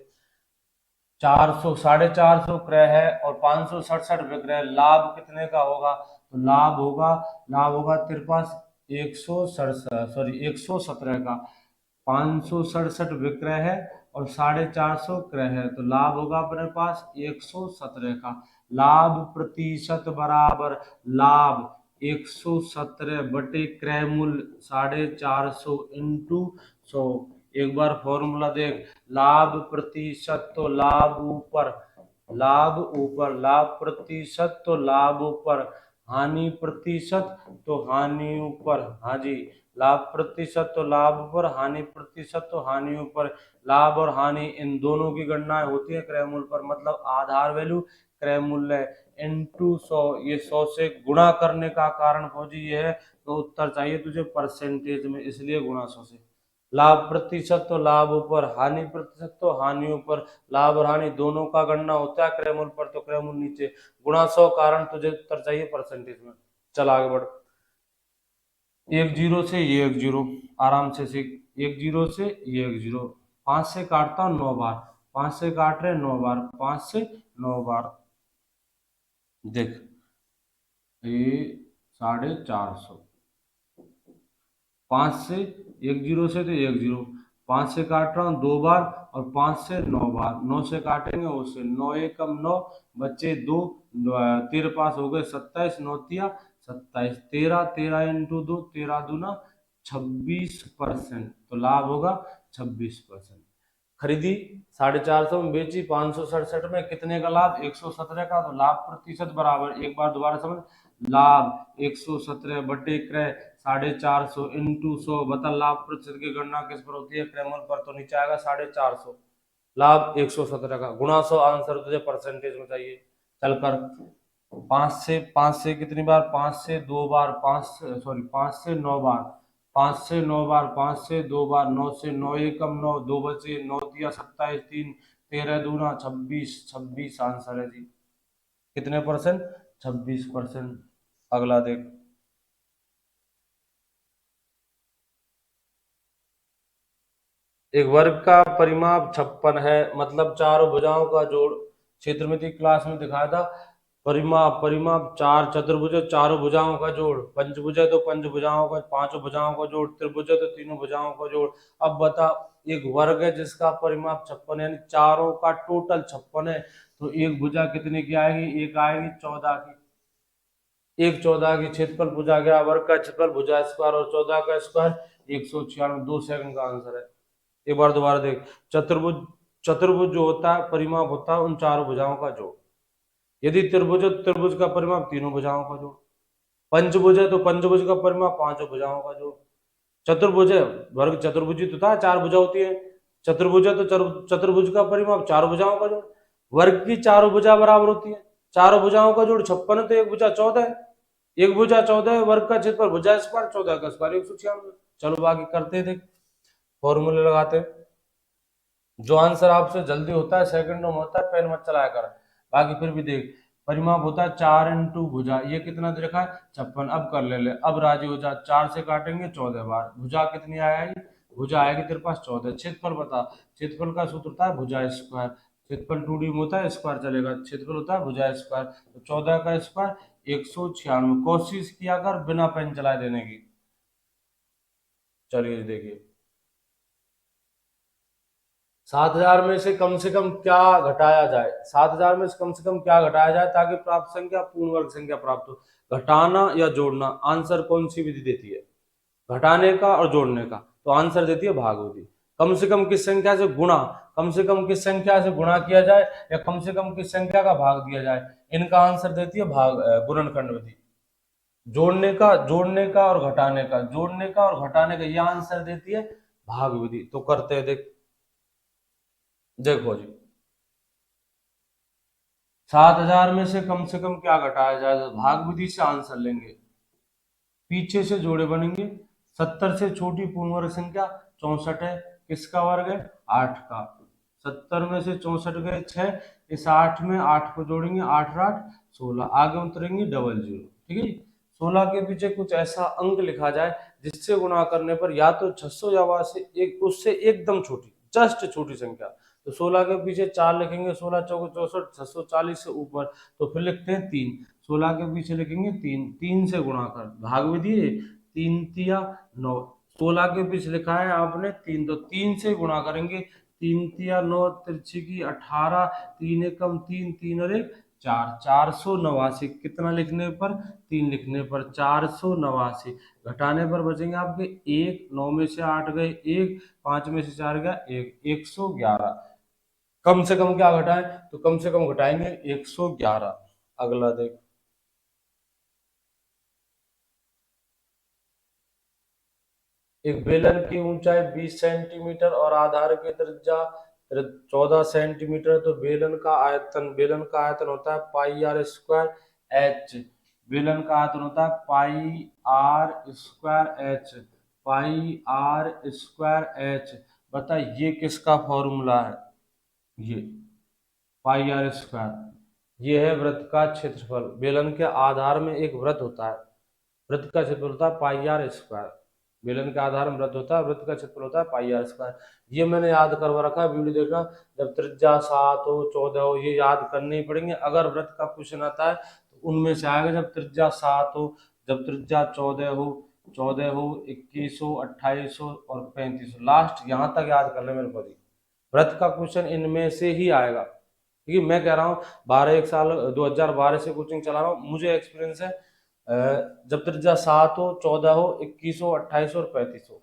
Speaker 1: 400, 450 क्रय है और 567 विक्रय, लाभ कितने का होगा, तो लाभ होगा तेरे पास 167, सॉरी 117 का, 567 विक्रय है और 450 क्रय है, तो लाभ होगा अपने पास 117 का। लाभ प्रतिशत बराबर लाभ 117 बटे क्रय मूल्य 450 इंटू 100। एक बार फॉर्मूला देख, लाभ प्रतिशत तो लाभ ऊपर, लाभ ऊपर, लाभ प्रतिशत तो लाभ ऊपर, हानि प्रतिशत तो हानि ऊपर, हाँ जी, लाभ प्रतिशत तो लाभ ऊपर, हानि प्रतिशत तो हानि ऊपर। लाभ और हानि इन दोनों की गणना होती है क्रय मूल्य पर, मतलब आधार वैल्यू क्रय मूल्य इंटू 100, ये 100 से गुणा करने का कारण फौजी ये है, तो उत्तर चाहिए तुझे परसेंटेज में, इसलिए गुणा 100 से। लाभ प्रतिशत तो लाभ ऊपर, हानि प्रतिशत तो हानि ऊपर, लाभ और हानि दोनों का गणना होता है क्रय मूल्य पर, तो क्रय मूल्य नीचे, गुणा 100, कारण तुझे उत्तर चाहिए परसेंटेज में। चल आगे बढ़, एक जीरो से ये एक जीरो, आराम से सीख, एक जीरो से ये एक जीरो, 5 से काटता हूँ 9 बार, 5 से काट रहे 9 बार, 5 से 9 बार, देख ये 450, 5 से, एक जीरो से तो एक जीरो, 5 से काट रहा हूँ 2 बार, और 5 से 9 बार, 9 से काटेंगे उससे 9 एकम 9, बच्चे 2, तेरे पास हो गए 27, 9 तिया 27, 13, 13 इंटू 2, 13 दूना 26%, तो लाभ होगा 26%। खरीदी 450 में, बेची 567 में, कितने का लाभ? 117 का। तो लाभ प्रतिशत बराबर, एक बार दोबारा समझ, लाभ 117 बटे क्रय 450 इंटू 100, बता लाभ प्रतिशत की गणना किस पर होती है? क्रयमूल पर। तो नीचे आएगा 450, लाभ 117 का गुणा 100, आंसर तुझे परसेंटेज में चाहिए। चल कर, 5 से कितनी बार? 5 से 2 बार, 5 से 9 बार, 5 से 9 बार, 5 से 2 बार, 9 से 9 एकम 9, 2 बचे 9 तिया 27, 3 13 दूना 26, 26 आंसर है जी। कितने परसेंट? 26%। अगला देख, एक वर्ग का परिमाप 56 है, मतलब चारों भुजाओं का जोड़। क्षेत्रमिति क्लास में दिखाया था। परिमाप, परिमाप 4 चतुर्भुज, चारों भुजाओं का जोड़। पंचभुज है तो पंचभुजाओं का, पांचों भुजाओं का जोड़। त्रिभुज है तो तीनों भुजाओं का जोड़। अब बता, एक वर्ग है जिसका परिमाप 56 है, यानी चारों का टोटल 56 है, तो एक भुजा कितने की आएगी? एक आएगी 14 की। एक 14 की क्षेत्रफल पूछा गया, वर्ग का क्षेत्रफल भुजा स्क्वायर और 14 का स्क्वायर 196, 2 सेकंड का आंसर है। एक बार दोबारा देख, चतुर्भुज, चतुर्भुज जो होता है परिमाप होता है उन चारों भुजाओं का जोड़। यदि त्रिभुज है तो त्रिभुज का परिमाप तीनों भुजाओं का जोड़। पंचभुज है तो पंचभुज का परिमाप पांचों भुजाओं का जोड़। चतुर्भुज है, वर्ग चतुर्भुज तो था, 4 भुजा होती है। चतुर्भुज है तो चतुर्भुज का परिमाप 4 भुजाओं का जोड़। वर्ग की चारों भुजा बराबर होती है, चारों भुजाओं का जोड़ 56 है, तो एक भुजा 14 है। एक भुजा 14 है, वर्ग का क्षेत्रफल भुजा स्क्वायर, 14 का स्क्वायर 196। चलो बाकी करते थे, फॉर्मूले लगाते। जो आंसर आपसे जल्दी होता है, सेकंडों में होता है, पेन मत चलाया कर। बाकी फिर भी देख, परिमाप होता है 4 इंटू भुजा, ये कितना दे रखा है? 56। अब कर ले, अब राजी हो जा, 4 से काटेंगे 14 बार, भुजा कितनी आएगी? भुजा आएगी तेरे पास 14। क्षेत्रफल बता, क्षेत्रफल का सूत्र होता है भुजा स्क्वायर, क्षेत्रफल 2D में होता है, स्क्वायर चलेगा, क्षेत्रफल होता है भुजा स्क्वायर, तो 14 का स्क्वायर 196। कोशिश किया कर बिना पेन चलाए देने की। चलिए देखिए, 7,000 में से कम क्या घटाया जाए? 7,000 में से कम क्या घटाया जाए ताकि प्राप्त संख्या पूर्ण वर्ग संख्या प्राप्त हो? घटाना या जोड़ना? आंसर कौन सी विधि देती है? घटाने का और जोड़ने का, तो आंसर देती है भाग विधि। कम से कम किस संख्या से गुणा, कम से कम किस संख्या से गुणा किया जाए, या कम से कम किस संख्या का भाग दिया जाए, इनका आंसर देती है भाग गुणनखंड विधि। जोड़ने का और घटाने का, जोड़ने का और घटाने का, यह आंसर देती है भाग विधि। तो करते हैं, देख, देखो जी, 7,000 में से कम क्या घटाया जाए? तो भाग विधि से आंसर लेंगे, पीछे से जोड़े बनेंगे। 70 से छोटी पूर्ण वर्ग संख्या 64 है, किसका वर्ग है? 8 का। 70 में से 64 गए 6, इस 8 में 8 को जोड़ेंगे, 8 8 16, आगे उतरेंगे डबल जीरो, ठीक है जी। 16 के पीछे कुछ ऐसा अंक लिखा जाए जिससे गुणा करने पर या तो 600 या वहां से एक उससे एकदम छोटी, जस्ट छोटी संख्या। तो 16 के पीछे 4 लिखेंगे, 16 चौको 64, 640 से ऊपर, तो फिर लिखते हैं 3। 16 के पीछे लिखेंगे 3, 3 से गुणा कर, भाग विधि है, 3 तिया 9। 16 के पीछे लिखा है आपने 3, तो 3 से गुणा करेंगे, 3 तिया 9, तिरछी की 18, 3 एकम 3, 3 और 1 4, 489। कितना लिखने पर? 3 लिखने पर 489। घटाने पर बचेंगे आपके 1, 9 में से 8 गए 1, 5 में से 4 गया 1, 111। कम से कम क्या घटाएं? तो कम से कम घटाएंगे 111। अगला देख, एक बेलन की ऊंचाई 20 सेंटीमीटर और आधार की त्रिज्या 14 सेंटीमीटर है, तो बेलन का आयतन होता है पाई आर स्क्वायर एच। बेलन का आयतन होता है pi r square h, pi r square h. बता ये किसका फॉर्मूला है? ये पाई आर स्क्वायर, ये है वृत्त का क्षेत्रफल। बेलन के आधार में एक वृत्त होता है, वृत्त का क्षेत्रफल होता है पाई आर स्क्वायर। बेलन के आधार में वृत्त होता है, वृत्त का क्षेत्रफल होता है पाई आर स्क्वायर। ये मैंने याद करवा रखा है, वीडियो देखना। जब त्रिज्या 7 हो 14 हो, ये याद करने ही पड़ेंगे। अगर वृत्त का क्वेश्चन आता है तो उनमें से आएगा जब त्रिज्या 7 हो, जब त्रिज्या 14 हो, 14 हो, 21 हो, 28 हो और 35 हो, लास्ट यहाँ तक याद कर ले मेरे को। वृत्त का क्वेश्चन इनमें से ही आएगा। ठीक है, मैं कह रहा हूँ 1 साल 2012 से कोचिंग चला रहा हूँ, मुझे एक्सपीरियंस है। जब त्रिज्या 7 हो, 14 हो, 21 हो, 28 हो और 35 हो,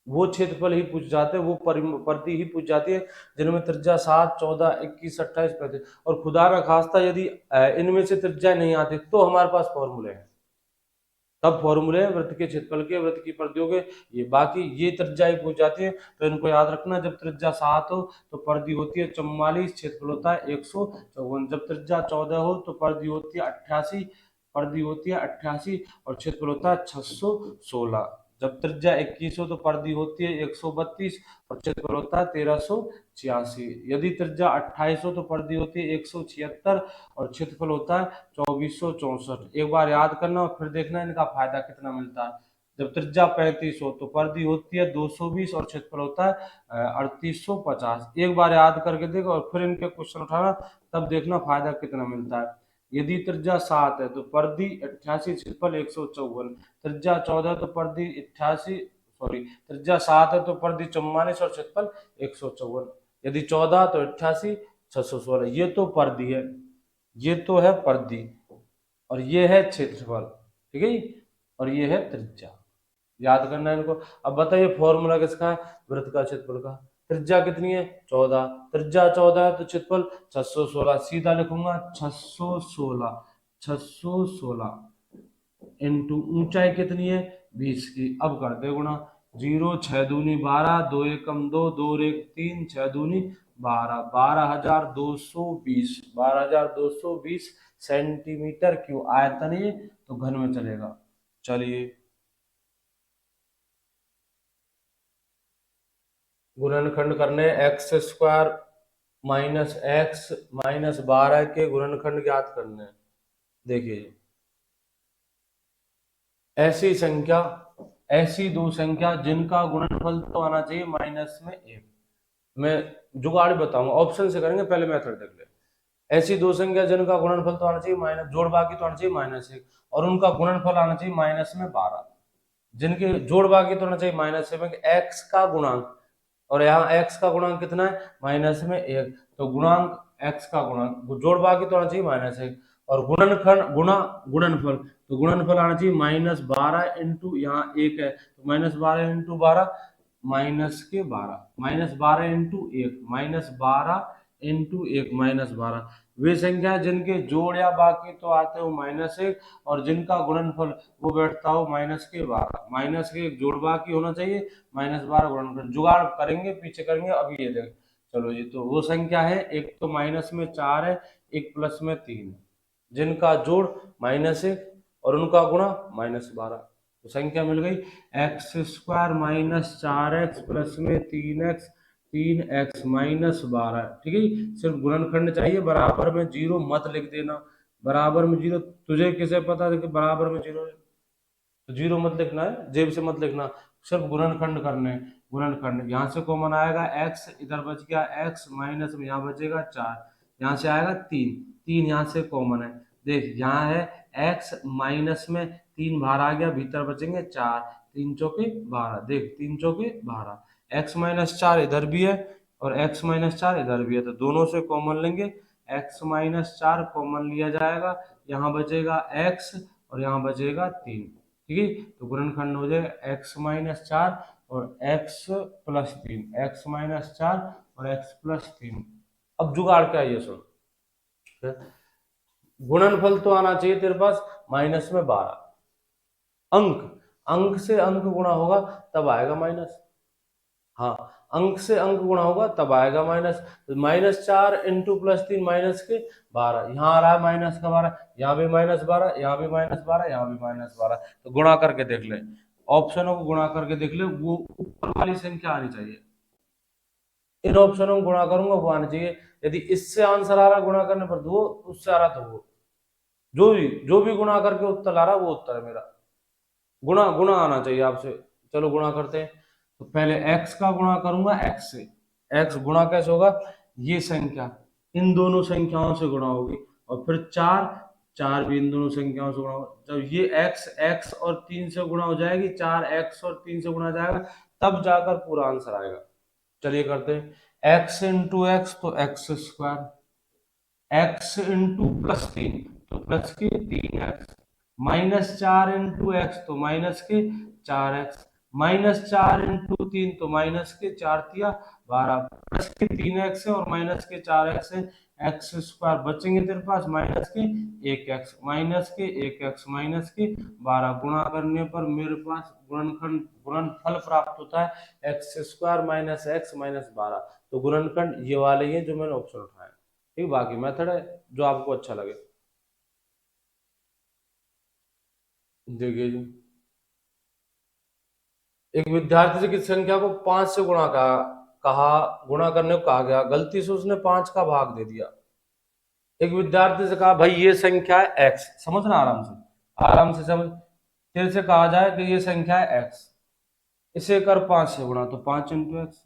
Speaker 1: वो क्षेत्रफल ही पूछ जाते हैं, वो परिधि ही पूछ जाती है जिनमें त्रिज्या 7, 14, 21, 28, 35। और खुदा का खास्ता यदि इनमें से त्रिज्या नहीं आती तो हमारे पास फॉर्मूले हैं, तब फॉर्मूले हैं वृत्त के क्षेत्रफल के, वृत्त की परिधियों के। ये बाकी ये त्रिज्या ही पूछ जाती है, तो इनको याद रखना। जब त्रिज्या 7 हो तो परिधि होती है 44, क्षेत्रफल होता है 154। जब त्रिज्या 14 हो तो परिधि होती है 88, परिधि होती है 88 और क्षेत्रफल होता है 616। जब त्रिज्या 21 हो तो परिधि होती है 132 और क्षेत्रफल होता है 1386। यदि त्रिज्या 28 हो तो परिधि होती है 176 और क्षेत्रफल होता है 2464। एक बार याद करना और फिर देखना इनका फायदा कितना मिलता है। जब त्रिज्या 35 हो तो परिधि होती है 220 और क्षेत्रफल होता है 3850। एक बार याद करके देखो और फिर इनके क्वेश्चन उठाना, तब देखना फायदा कितना मिलता है। यदि त्रिज्या 7 है तो परिधि 88, क्षेत्रफल 154। त्रिज्या 14 तो परिधि 88, सॉरी त्रिज्या 7 है तो परिधि 44 और क्षेत्रफल 154। यदि 14 तो 88, 616। ये तो परिधि है, ये तो है परिधि, और ये है क्षेत्रफल। ठीक है जी? और ये है त्रिज्या, याद करना है इनको। अब बताइए फॉर्मूला किसका है? वृत्त का क्षेत्रफल का। त्रिज्या कितनी है? 14। त्रिज्या 14 है तो क्षेत्रफल 616। सीधा लिखूंगा 616, 616 इंटू ऊंचाई कितनी है? 20 की। अब कर दे गुणा। 0 6 दूनी 12, 2 एकम 2, 2 एक 3, 6 दूनी 12, 12220, 12220 सेंटीमीटर क्यूब। आयतन ये तो घन में चलेगा। चलिए गुणनखंड करने, x square minus x minus 12 के गुणनखंड ज्ञात करने। देखिए ऐसी संख्या, ऐसी दो संख्या जिनका गुणनफल तो आना चाहिए माइनस में 1। मैं जुगाड़ बताऊंगा, ऑप्शन से करेंगे, पहले मेथड देख ले। ऐसी दो संख्या जिनका गुणनफल तो आना चाहिए माइनस, जोड़ बाकी तो आना चाहिए -1 और उनका गुणनफल आना चाहिए -12। जिनके जोड़ बाकी तो होना चाहिए -7, एक्स का गुणांक, और यहाँ एक्स का गुणांक कितना है? -1। तो गुणांक एक्स का गुणांक, जोड़ बाकी तो होना चाहिए -1 और गुणनखंड गुणा गुणनफल, तो गुणनफल आना चाहिए -12 इंटू, यहाँ 1 है तो -12 इंटू 12, -12, -12 इंटू 1, -12 इंटू 1, -12। वे संख्या जिनके जोड़ या बाकी तो आते हो -1 और जिनका गुणनफल वो बैठता हो -12, -1 जोड़ बाकी होना चाहिए, -12 गुणनफल। जुगाड़ करेंगे, पीछे करेंगे, अभी ये देख। चलो जी, तो वो संख्या है, एक तो माइनस में 4 है, एक प्लस में 3 है, जिनका जोड़ -1 और उनका गुणा -12। तो संख्या मिल गई एक्स स्क्वायर -4x प्लस में 3x, 3x -12। ठीक है, सिर्फ गुणनखंड चाहिए, बराबर में 0 मत लिख देना। बराबर में 0, तुझे किसे पता है कि बराबर में 0 है, तो 0 मत लिखना है, जेब से मत लिखना, सिर्फ गुणनखंड करने। गुणनखंड यहाँ से कॉमन आएगा x, इधर बच गया x, माइनस में यहाँ बचेगा 4, यहाँ से आएगा 3, 3 यहाँ से कॉमन है। देख यहाँ है x, माइनस में 3 बाहर आ गया, भीतर बचेंगे 4, 3 चौके 12, देख 3 चौके 12, x-4 इधर भी है और x-4 इधर भी है, तो दोनों से कॉमन लेंगे, x-4 कॉमन लिया जाएगा, यहाँ बचेगा x और यहाँ बचेगा 3। ठीक है, तो गुणनखंड हो जाएगा x-4 और x+3, x-4 और x+3। अब जुगाड़ क्या है ये सुन। गुणनफल तो आना चाहिए तेरे पास -12, अंक, अंक से अंक गुणा होगा तब आएगा माइनस। हाँ, अंक से अंक गुणा होगा तब आएगा माइनस। -4 इंटू +3 -12, यहाँ आ रहा है -12, यहाँ भी -12, यहाँ भी -12, यहाँ भी -12। तो गुणा करके देख ले, ऑप्शनों को गुणा करके देख ले, वो ऊपर वाली संख्या आनी चाहिए। इन ऑप्शनों को गुणा करूंगा वो आनी चाहिए। यदि इससे आंसर आ रहा गुणा करने पर दो, उससे आ रहा तो वो, जो भी गुणा करके उत्तर आ रहा वो उत्तर है मेरा। गुणा गुणा आना चाहिए आपसे। चलो गुणा करते हैं, तो पहले x का गुणा करूंगा x से। x गुणा कैसे होगा? ये संख्या इन दोनों संख्याओं से गुणा होगी और फिर 4, 4 भी इन दोनों संख्याओं से गुणा होगा। जब ये x और 3 से गुणा हो जाएगी, 4x और 3 से गुणा हो जाएगा, तब जाकर पूरा आंसर आएगा। चलिए करते हैं, एक्स इंटू एक्स तो x square, x into plus 3 तो प्लस के 3x, -4 इंटू एक्स तो माइनस के 4x, -4 इंटू 3 तो माइनस के 4 × 3 = 12, प्लस के 3x है और माइनस के 4x है, एक्स स्क्वायर बचेंगे तेरे पास माइनस के 1x, माइनस के 1x माइनस के 12, गुणा करने पर मेरे पास गुणनखंड गुणनफल प्राप्त होता है x square minus x minus 12। तो गुणनखंड ये वाले हैं जो मैंने ऑप्शन उठाए। ठीक, बाकी मेथड है जो आपको अच्छा लगे। देखिए जी, एक विद्यार्थी से किसी संख्या को 5 से कहा गुणा करने को कहा गया, गलती से उसने 5 का भाग दे दिया। एक विद्यार्थी से कहा भाई ये संख्या है एक्स, समझना आराम से, आराम से समझ। तेरे से कहा जाए कि ये संख्या है एक्स, इसे कर 5 से गुणा, तो 5 × एक्स।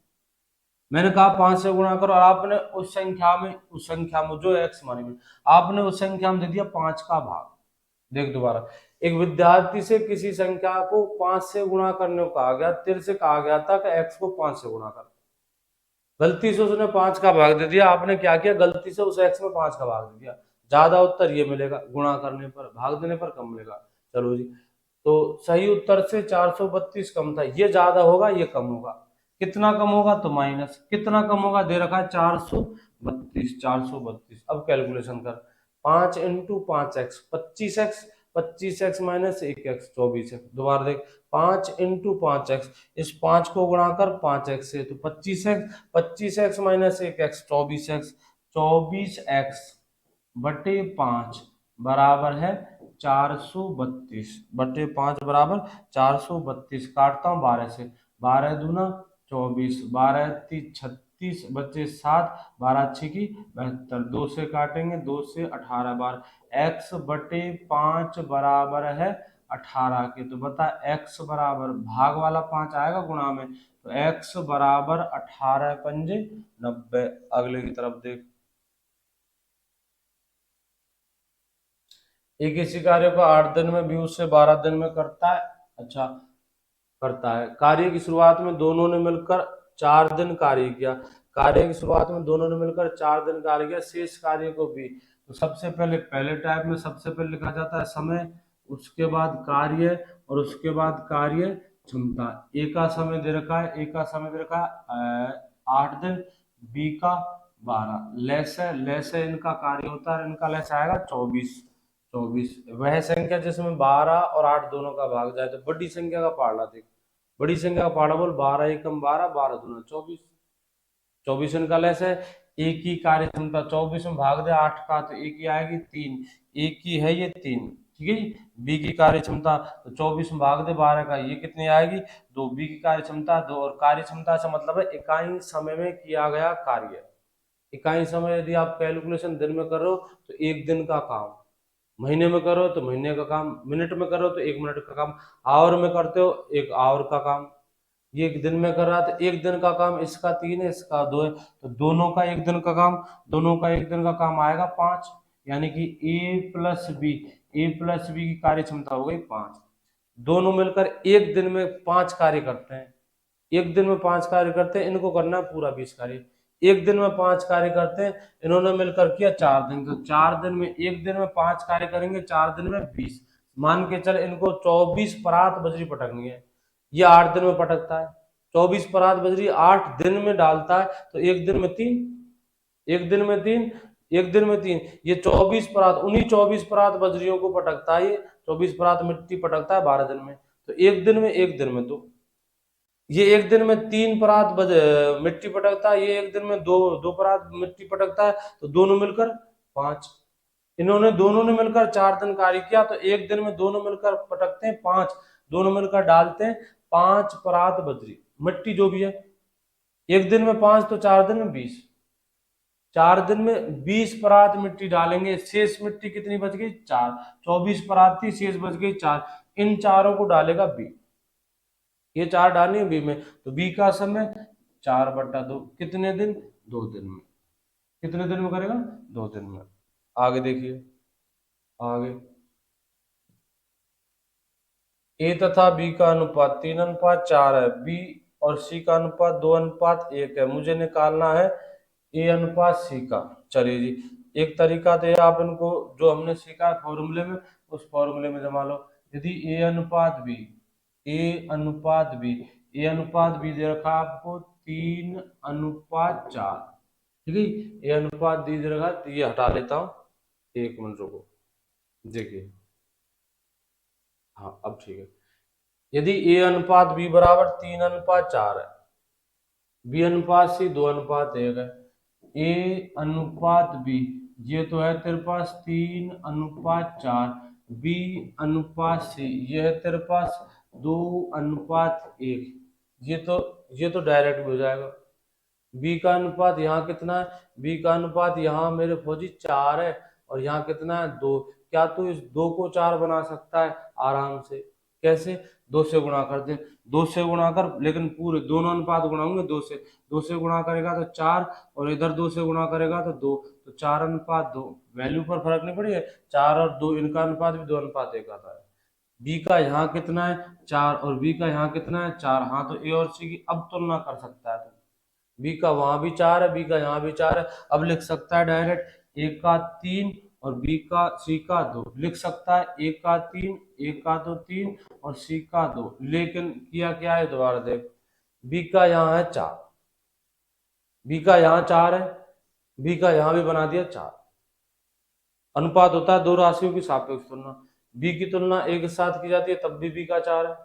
Speaker 1: मैंने कहा 5 से गुणा करो और आपने उस संख्या में जो एक्स मानी में आपने उस संख्या में दे दिया 5 का भाग। देख दोबारा, एक विद्यार्थी से किसी संख्या को 5 से गुणा करने को कहा गया, तेरे से कहा गया था कि एक्स को 5 से गुणा कर, गलती से उसने 5 का भाग दे दिया। आपने क्या किया, गलती से उस एक्स में 5 का भाग दे दिया। ज्यादा उत्तर ये मिलेगा, गुणा करने पर भाग देने पर कम मिलेगा। चलो जी, तो सही उत्तर से 432 कम था, ये ज्यादा होगा ये कम होगा। कितना कम होगा, तो माइनस, कितना कम होगा, दे रखा है 432, 432। अब कैलकुलेशन कर, 5 × 5x 25x, 25x minus 1x 24x। दोबारा देख, 5 × 5x, इस 5 को गुणा कर 5x से तो 25x, 25x minus 1x 24x, 24x बटे 5 बराबर है 432, बटे 5 बराबर 432। काटता हूँ 12 से, 12 दूना 24, 12 3 36, बचे 7, 12 6 की 72, 2 से काटेंगे 2 से 18 बार, x बटे 5 बराबर है 18 के। तो बता x बराबर भाग वाला 5 आएगा गुणा में, तो x बराबर 18 पंजे 90। अगले की तरफ देख, एक इसी कार्य को 8 दिन में भी उससे 12 दिन में करता है। अच्छा, करता है। कार्य की शुरुआत में दोनों ने मिलकर 4 दिन कार्य किया, कार्य की शुरुआत में दोनों ने मिलकर 4 दिन कार्य किया, शेष कार्य को भी। तो सबसे पहले पहले टाइप में सबसे पहले लिखा जाता है समय, उसके बाद कार्य और उसके बाद कार्य क्षमता। ए का समय दे रखा है, ए का समय दे रखा है 8 दिन, बी का 12, लेस है इनका कार्य होता है, इनका लेस आएगा 24, 24। वह संख्या जिसमें 12 और 8 दोनों का भाग जाए, तो बड़ी संख्या का पार्ला देख, बड़ी संख्या का पार्ला बोल, 12 एकम 12, 12 दूना 24, 24 इनका लेस है। एक ही कार्य क्षमता 24 में भाग दे 8 का, तो एक ही आएगी 3, एक ही है ये 3। ठीक है जी, बी की कार्य क्षमता तो 24 में भाग दे 12 का, ये कितनी आएगी 2, बी की कार्य क्षमता 2, और कार्य क्षमता से मतलब है इकाई समय में किया गया कार्य। इकाई समय यदि आप कैलकुलेशन दिन में कर रहे हो तो 1 दिन का काम, महीने में करो तो महीने का काम, मिनट में करो तो 1 मिनट का काम, आवर में करते हो 1 आवर का काम। ये 1 दिन में कर रहा तो 1 दिन का काम, इसका 3 है इसका 2 है, तो दोनों का 1 दिन का काम, दोनों का 1 दिन का काम आएगा 5। यानी कि ए प्लस बी की कार्य क्षमता हो गई 5। दोनों मिलकर 1 दिन में 5 कार्य करते हैं, 1 दिन में 5 कार्य करते हैं, इनको करना है पूरा 20 कार्य। 1 दिन में 5 कार्य करते हैं, इन्होंने मिलकर किया 4 दिन, तो 4 दिन में 1 दिन में 5 कार्य करेंगे, 4 दिन में 20। मान के चल इनको 24 परात बजरी पटकनी है, ये 8 दिन में पटकता है। 24 परात बजरी 8 दिन में डालता है, तो 1 दिन में 3, 1 दिन में 3, 1 दिन में 3, ये 24 परात, उन्हीं 24 परात बजरियों को पटकता है, ये 24 परात मिट्टी पटकता है 12 दिन में। तो 1 दिन में 1 दिन में 2, ये 1 दिन में 3 परात मिट्टी पटकता है, ये 1 दिन में 2 परात मिट्टी पटकता है, तो दोनों मिलकर 5। इन्होंने दोनों ने मिलकर 4 दिन कार्य किया, तो 1 दिन में दोनों मिलकर पटकते हैं 5, दोनों मिलकर डालते हैं 5 परात बजरी मिट्टी जो भी है। 1 दिन में 5 तो 4 दिन में 20, 4 दिन में 20 परात मिट्टी डालेंगे, शेष मिट्टी कितनी बच गई 4, 24 परात थी शेष बच गई 4, इन चारों को डालेगा बी, ये 4 डालनी है बी में, तो बी का समय 4/2, कितने दिन 2 दिन में, कितने दिन में करेगा 2 दिन में। आगे देखिए, आगे ए तथा बी का अनुपात 3:4 है, बी और सी का अनुपात 2:1 है। मुझे निकालना है ए अनुपात सी का। चलिए जी, एक तरीका तो ये आप इनको जो हमने सीखा फॉर्मूले में, उस फॉर्मूले में जमा लो। यदि ए अनुपात बी, ए अनुपात बी, ए अनुपात बी दे रखा आपको 3:4, ठीक है। ए अनुपात दी दे रखा, तो ये हटा लेता हूँ, 1 मिनट रुको, देखिए, हाँ अब ठीक है। यदि ए अनुपात बी बराबर 3:4 है, बी अनुपात सी 2:1 है, ए अनुपात बी, ये तो है तेरे पास 3:4, बी अनुपात सी ये है तेरे पास 2:1, ये तो डायरेक्ट भी हो जाएगा। बी का अनुपात यहाँ कितना है, बी का अनुपात यहाँ मेरे फौजी 4 है, और यहाँ कितना है 2। क्या तू इस 2 को 4 बना सकता है आराम से? कैसे? 2 से गुणा कर दे, 2 से गुणा कर, लेकिन पूरे दोनों अनुपात गुणाऊंगे 2 से, 2 से गुणा करेगा तो 4, और इधर 2 से गुणा करेगा तो 2, तो 4:2। वैल्यू पर फर्क नहीं पड़ेगा, 4 और 2 इनका अनुपात भी 2:1 आता है। बी का यहाँ कितना है 4, और बी का यहाँ कितना है 4, हाँ तो ए और सी की अब तुलना कर सकता है। बी का वहां भी 4 है, बी का यहाँ भी 4 है, अब लिख सकता है डायरेक्ट ए का 3 और बी का सी का 2, लिख सकता है ए का 3, ए का तो 3 और सी का 2। लेकिन किया क्या है दोबारा देख, बी का यहाँ है 4, बी का यहाँ 4 है, बी का यहाँ भी बना दिया 4। अनुपात होता है दो राशियों की सापेक्ष तुलना। बी की तुलना ए के साथ की जाती है तब भी बी का 4 है,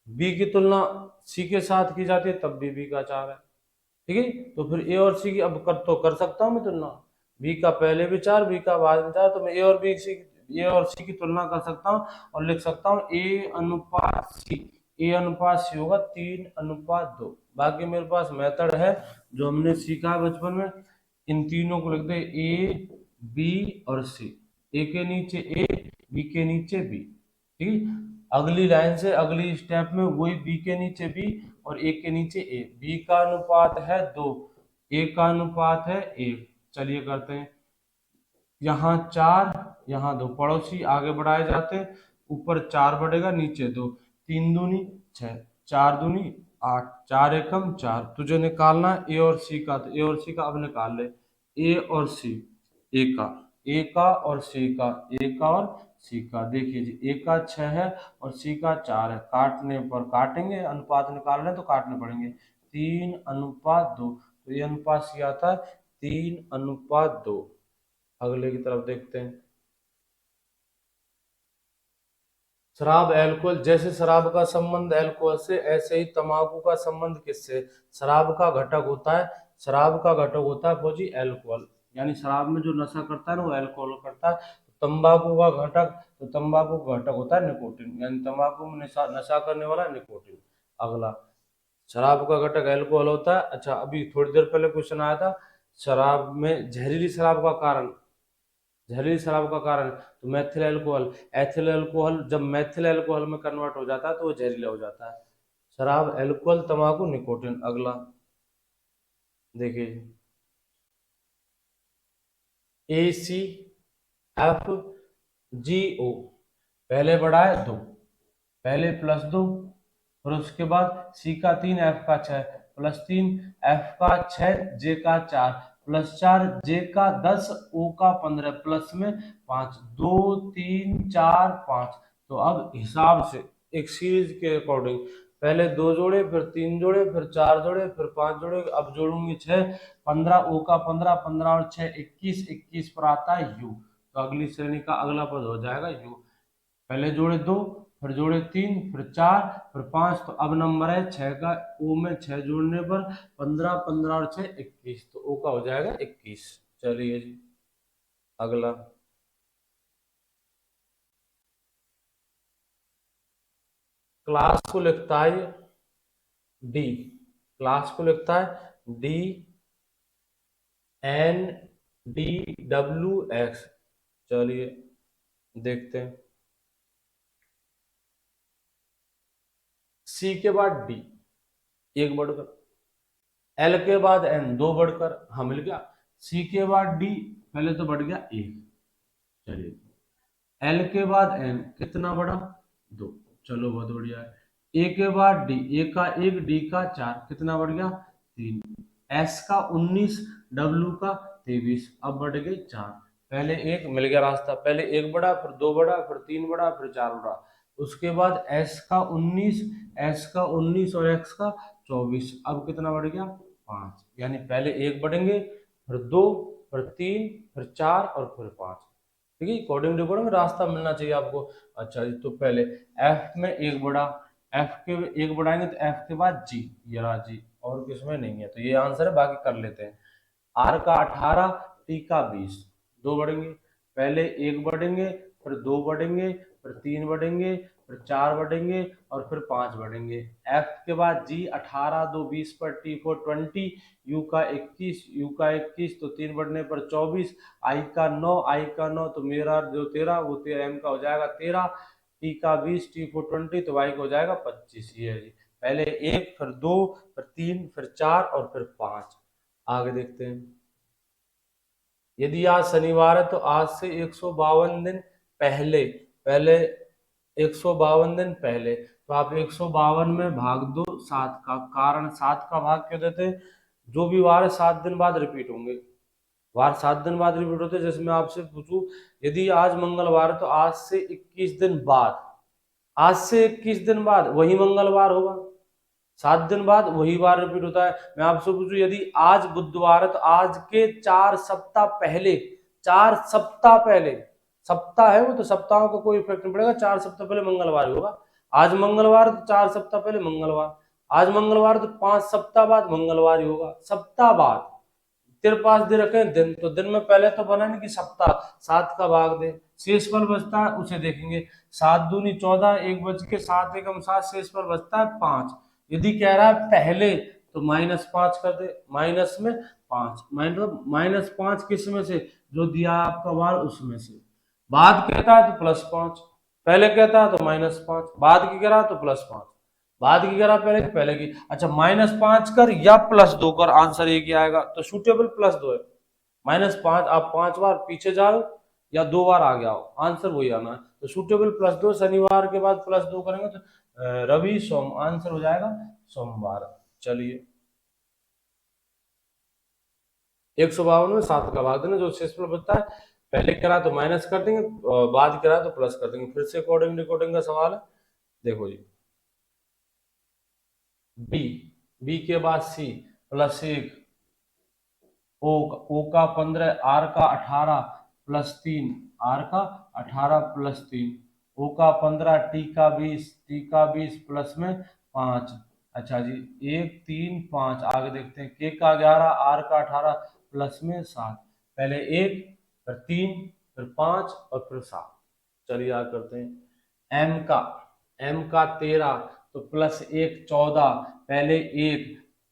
Speaker 1: बी की तुलना सी के साथ की जाती है तब भी बी का 4 है, ठीक है। तो फिर ए और सी की अब कर सकता हूँ मैं तुलना, बी का पहले भी 4, बी का बाद में 4, तो मैं ए और सी की तुलना कर सकता हूँ और लिख सकता हूँ ए अनुपात सी, ए अनुपात सी होगा 3:2। बाकी मेरे पास मेथड है जो हमने सीखा है बचपन में, इन तीनों को लिख दे ए बी और सी, ए के नीचे ए, बी के नीचे बी, ठीक है। अगली लाइन से अगली स्टेप में वही बी के नीचे बी और ए के नीचे ए, बी का अनुपात है 2, ए का अनुपात है 1। चलिए करते हैं, यहाँ 4, यहाँ 2, पड़ोसी आगे बढ़ाए जाते हैं, ऊपर 4 बढ़ेगा नीचे 2, 3 दूनी 6, 4 दूनी 8, 4 एकम 4। तुझे निकालना है ए और सी का, तो ए और सी का अब निकाल ले, ए और सी, ए का, ए का और सी का, ए का और सी का। देखिए जी, ए का 6 है और सी का 4 है, काटने पर काटेंगे, अनुपात निकालना है तो काटने पड़ेंगे, 3:2, तो ये अनुपात सी आता है 3:2। अगले की तरफ देखते हैं, शराब अल्कोहल, जैसे शराब का संबंध अल्कोहल से, ऐसे ही तंबाकू का संबंध किससे? शराब का घटक होता है, शराब का घटक होता है फौजी अल्कोहल, यानी शराब में जो नशा करता है ना वो अल्कोहल करता है। तंबाकू का घटक, तो तंबाकू का घटक होता है निकोटिन, यानी तंबाकू में नशा करने वाला निकोटिन। अगला, शराब का घटक अल्कोहल होता है। अच्छा, अभी थोड़ी देर पहले क्वेश्चन आया था, शराब में जहरीली शराब का कारण, जहरीली शराब का कारण, तो मैथिल अल्कोहल, एथिल अल्कोहल जब मैथिल अल्कोहल में कन्वर्ट हो जाता है तो वो जहरीला हो जाता है। शराब, अल्कोहल, तंबाकू, निकोटिन। अगला देखिए, ए सी एफ जी ओ, पहले बढ़ा है 2, पहले +2, और उसके बाद सी का 3, एफ का 6, +3, एफ का 6, जे का 4, +4, जे का 10, ओ का 15, प्लस में 5, 2 3 4 5। तो अब हिसाब से एक सीरीज के अकॉर्डिंग पहले 2 जोड़े, फिर 3 जोड़े, फिर 4 जोड़े, फिर 5 जोड़े, अब जोड़ूंगे 6, 15, ओ का 15, 15 और 6 21, 21 पर आता है यू, तो अगली श्रेणी का अगला पद हो जाएगा यू। पहले जोड़े 2, फिर जोड़े 3, फिर 4, फिर 5, तो अब नंबर है 6 का, ओ में 6 जोड़ने पर 15, 15 और 6 21, तो ओ का हो जाएगा 21। चलिए जी, अगला, क्लास को लिखता है डी, क्लास को लिखता है D N D W X. चलिए देखते हैं, सी के बाद डी, एक बढ़कर, एल के बाद एन, दो बढ़कर, हाँ मिल गया, सी के बाद डी, पहले तो बढ़ गया एक, चलिए, एल के बाद एन कितना बढ़ा 2, चलो बहुत बढ़िया है, ए के बाद डी, ए का 1, डी का 4, कितना बढ़ गया 3, एस का 19, डब्ल्यू का 23, अब बढ़ गए 4। पहले एक मिल गया रास्ता, पहले एक बढ़ा, फिर 2 बढ़ा, फिर 3 बढ़ा, फिर 4 बढ़ा। उसके बाद एस का 19, एस का 19 और एक्स का 24, अब कितना बढ़ गया 5। यानी पहले एक बढ़ेंगे, फिर 2, फिर 3, फिर 4 और फिर 5। ठीक है, अकॉर्डिंग टू अकॉर्डिंग रास्ता मिलना चाहिए आपको। अच्छा जी, तो पहले एफ में एक बढ़ा, एफ के एक बढ़ाएंगे तो एफ के बाद जी, ये रहा जी, और किसमें नहीं है, तो ये आंसर है, बाकी कर लेते हैं। आर का 18, टी का 20, दो बढ़ेंगे, पहले एक बढ़ेंगे, फिर 2 बढ़ेंगे, फिर 3 बढ़ेंगे, फिर 4 बढ़ेंगे और फिर 5 बढ़ेंगे। एफ के बाद जी, 18 2 20 पर टी 4 20, यू का 21, यू का 21 तो 3 बढ़ने पर 24, आई का 9, आई का 9 तो मेरा जो 13 वो एम का हो जाएगा 13, टी का 20, टी 4 20 तो वाई का हो जाएगा 25। ये है जी, पहले एक, फिर 2, फिर 3, फिर 4 और फिर 5। आगे देखते हैं। यदि आज शनिवार है तो आज से 152 दिन पहले, पहले 152 दिन पहले, तो आप 152 में भाग दो 7 का, कारण 7 का भाग क्यों देते हैं, जो भी वार है 7 दिन बाद रिपीट होंगे, वार 7 दिन बाद रिपीट होते हैं। जैसे मैं आपसे पूछूं, यदि आज मंगलवार है तो आज से 21 दिन बाद, आज से 21 दिन बाद वही मंगलवार होगा, 7 दिन बाद वही बार रिपीट होता है। मैं आपसे पूछूं, यदि आज बुधवार है तो आज के 4 सप्ताह पहले, 4 सप्ताह पहले, सप्ताह है वो तो सप्ताहों का कोई इफेक्ट नहीं पड़ेगा, 4 सप्ताह पहले मंगलवार ही होगा। आज मंगलवार तो 4 सप्ताह पहले मंगलवार, आज मंगलवार तो 5 सप्ताह बाद मंगलवार ही होगा, सप्ताह बाद। तेरे पास दे रखे हैं दिन, तो दिन में पहले तो बना नहीं कि सप्ताह, 7 का भाग दे, शेष पर बचता है उसे देखेंगे। 7 दूनी 14, 1 बच के 7 एकम 7, शेष पर बचता है 5। यदि कह रहा है पहले तो -5 कर दे, माइनस में 5, मतलब -5 किस में से, जो दिया आपका वार उसमें से। बाद कहता है तो +5, पहले कहता है तो -5, बाद की कह रहा है तो +5, बाद की करा पहले की, पहले की। अच्छा, -5 कर या +2 कर, आंसर एक ही आएगा, तो सूटेबल +2 है। -5, आप 5 बार पीछे जाओ या 2 बार आगे आओ, आंसर वही आना है, तो सूटेबल +2, शनिवार के बाद +2 करेंगे तो रवि सोम, आंसर हो जाएगा सोमवार। चलिए, 152 में 7 का भाग देना, जो शेष पर बचता है, पहले करा तो माइनस कर देंगे, बाद करा तो प्लस कर देंगे। फिर से अकॉर्डिंग रिकॉर्डिंग का सवाल है, देखो जी। बी, बी के बाद सी, +1, ओ का 15, आर का 18 +3, आर का 18 +3, ओ का 15, टी का 20, टी का 20 प्लस में 5। अच्छा जी, 1 3 5, आगे देखते हैं। के का 11, आर का 18 प्लस में 7, पहले 1, फिर 3, फिर 5 और फिर 7। चलिए आगे करते हैं। एम का 13 तो +1 14, पहले 1,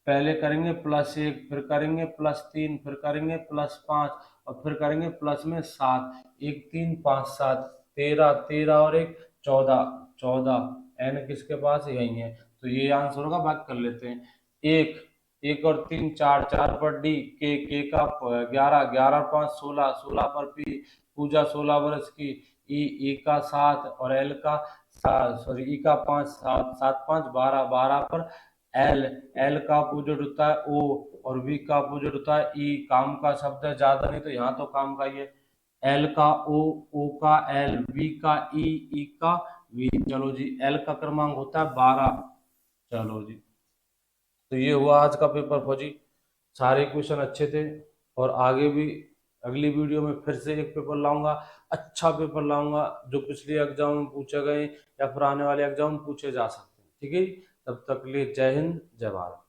Speaker 1: पहले करेंगे +1, फिर करेंगे +3, फिर करेंगे +5 और फिर करेंगे प्लस में 7, 1 3 5 7, 13 13 और 1 14, 14, एन किसके पास है, यही है, तो ये आंसर होगा। बात कर लेते हैं। 1 1 और 3 4, 4 पर डी, के का 11, 11 5 16, 16 पर पी, पूजा 16 वर्ष की, ई का 7 और एल का 7, सॉरी ई का 5, 7 7 5 12, 12 पर एल, एल का अपोजिट होता है ओ और वी का अपोजिट होता है ई। काम का शब्द है, ज्यादा नहीं तो यहाँ तो काम का ही है। एल का ओ, ओ का एल, वी का ई का वी। चलो जी, एल का क्रमांक होता है 12। चलो जी, तो ये हुआ आज का पेपर फौजी, सारे क्वेश्चन अच्छे थे, और आगे भी अगली वीडियो में फिर से एक पेपर लाऊंगा, अच्छा पेपर लाऊंगा, जो पिछले एग्जाम में पूछे गए या फिर आने वाले एग्जाम में पूछे जा सकते हैं। ठीक है, तब तक के लिए जय हिंद, जय भारत।